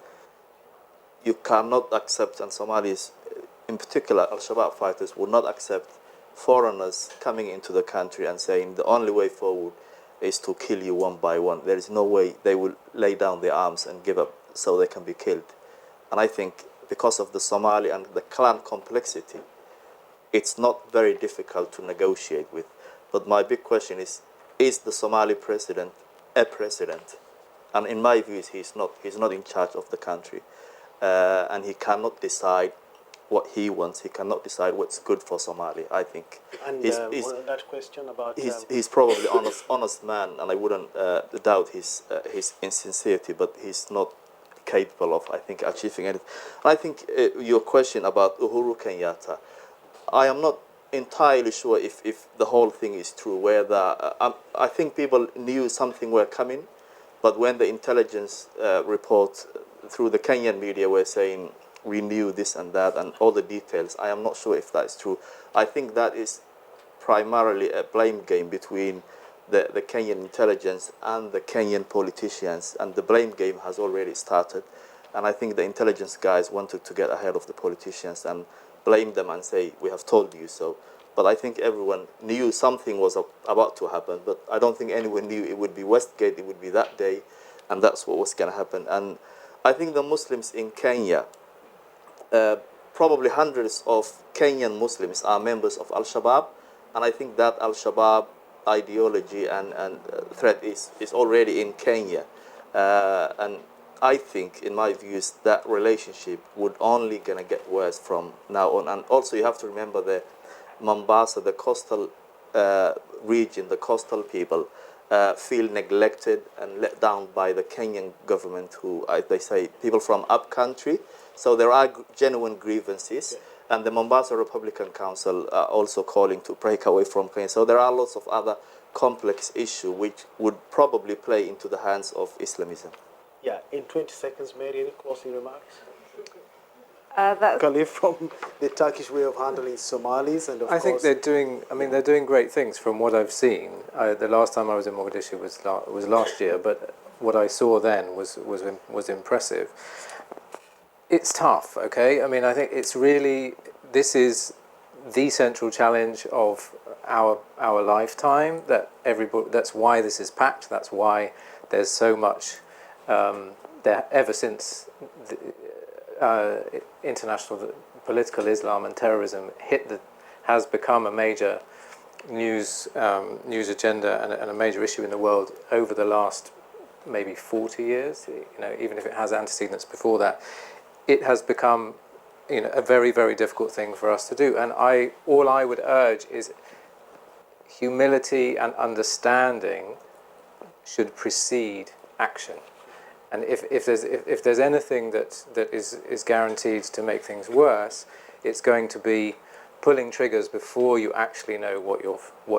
You cannot accept, and Somalis, in particular, al-Shabaab fighters will not accept foreigners coming into the country and saying the only way forward is to kill you one by one. There is no way they will lay down their arms and give up so they can be killed. And I think because of the Somali and the clan complexity, it's not very difficult to negotiate with. But my big question is the Somali president a president? And in my view, he's not in charge of the country. And he cannot decide what he wants. He cannot decide what's good for Somalia, I think. And on that question about... He's probably honest man, and I wouldn't doubt his insincerity, but he's not capable of, I think, achieving anything. And I think your question about Uhuru Kenyatta, I am not entirely sure if the whole thing is true, whether I think people knew something were coming, but when the intelligence report through the Kenyan media were saying we knew this and that and all the details, I am not sure if that is true. I think that is primarily a blame game between the Kenyan intelligence and the Kenyan politicians, and the blame game has already started. And I think the intelligence guys wanted to get ahead of the politicians and blame them and say, we have told you so. But I think everyone knew something was about to happen, but I don't think anyone knew it would be Westgate, it would be that day, and that's what was going to happen. And I think the Muslims in Kenya, probably hundreds of Kenyan Muslims are members of al-Shabaab, and I think that al-Shabaab ideology and threat is already in Kenya. And I think, in my views, that relationship would only going to get worse from now on. And also you have to remember the Mombasa, the coastal region, the coastal people feel neglected and let down by the Kenyan government, who, they say, people from up country. So there are genuine grievances. And the Mombasa Republican Council are also calling to break away from Kenya. So there are lots of other complex issues which would probably play into the hands of Islamism. Yeah, in 20 seconds, Mary, any closing remarks? That's From the Turkish way of handling Somalis, and of I think they're doing great things from what I've seen. The last time I was in Mogadishu was last year, but what I saw then was impressive. It's tough, okay? I mean, I think it's really, this is the central challenge of our lifetime, that everybody, that's why this is packed, that's why there's so much there ever since the, international political Islam and terrorism has become a major news agenda and a major issue in the world over the last maybe 40 years. You know, even if it has antecedents before that, it has become, you know, a very, very difficult thing for us to do. And all I would urge is humility and understanding should precede action. And if there's anything that is guaranteed to make things worse, it's going to be pulling triggers before you actually know what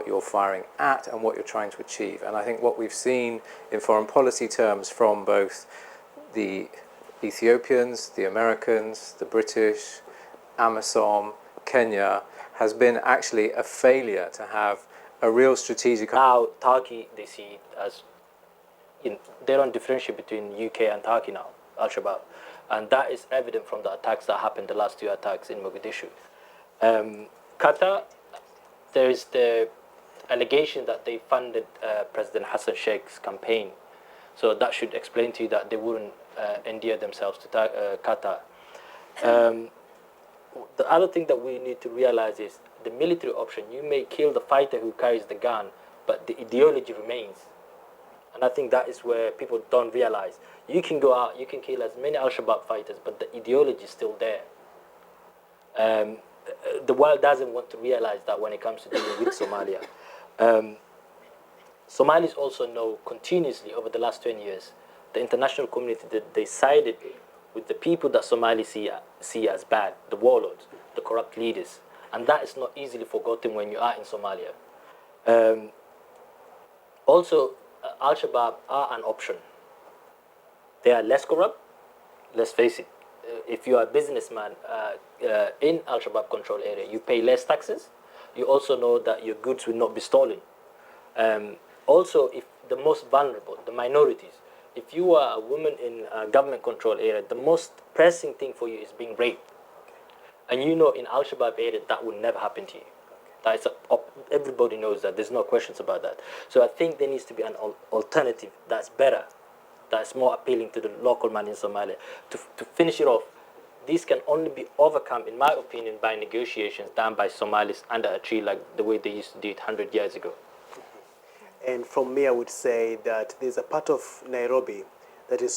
you're firing at and what you're trying to achieve. And I think what we've seen in foreign policy terms from both the Ethiopians, the Americans, the British, AMISOM, Kenya, has been actually a failure to have a real strategic... Now, Turkey, they see it as... they don't differentiate between UK and Turkey now, al-Shabaab. And that is evident from the attacks that happened, the last two attacks in Mogadishu. Qatar, there is the allegation that they funded President Hassan Sheikh's campaign. So that should explain to you that they wouldn't endear themselves to Qatar. The other thing that we need to realize is the military option. You may kill the fighter who carries the gun, but the ideology remains. And I think that is where people don't realize. You can go out, you can kill as many al-Shabaab fighters, but the ideology is still there. The world doesn't want to realize that when it comes to dealing with Somalia. Somalis also know continuously over the last 20 years, the international community, that they sided with the people that Somalis see as bad, the warlords, the corrupt leaders. And that is not easily forgotten when you are in Somalia. Also, al-Shabaab are an option. They are less corrupt, let's face it. If you are a businessman in al-Shabaab control area, you pay less taxes. You also know that your goods will not be stolen. Also, if the most vulnerable, the minorities, if you are a woman in a government control area, the most pressing thing for you is being raped. And you know in al-Shabaab area that will never happen to you. Everybody knows that. There's no questions about that. So I think there needs to be an alternative that's better, that's more appealing to the local man in Somalia. To finish it off, this can only be overcome, in my opinion, by negotiations done by Somalis under a tree, like the way they used to do it 100 years ago. And from me, I would say that there's a part of Nairobi that is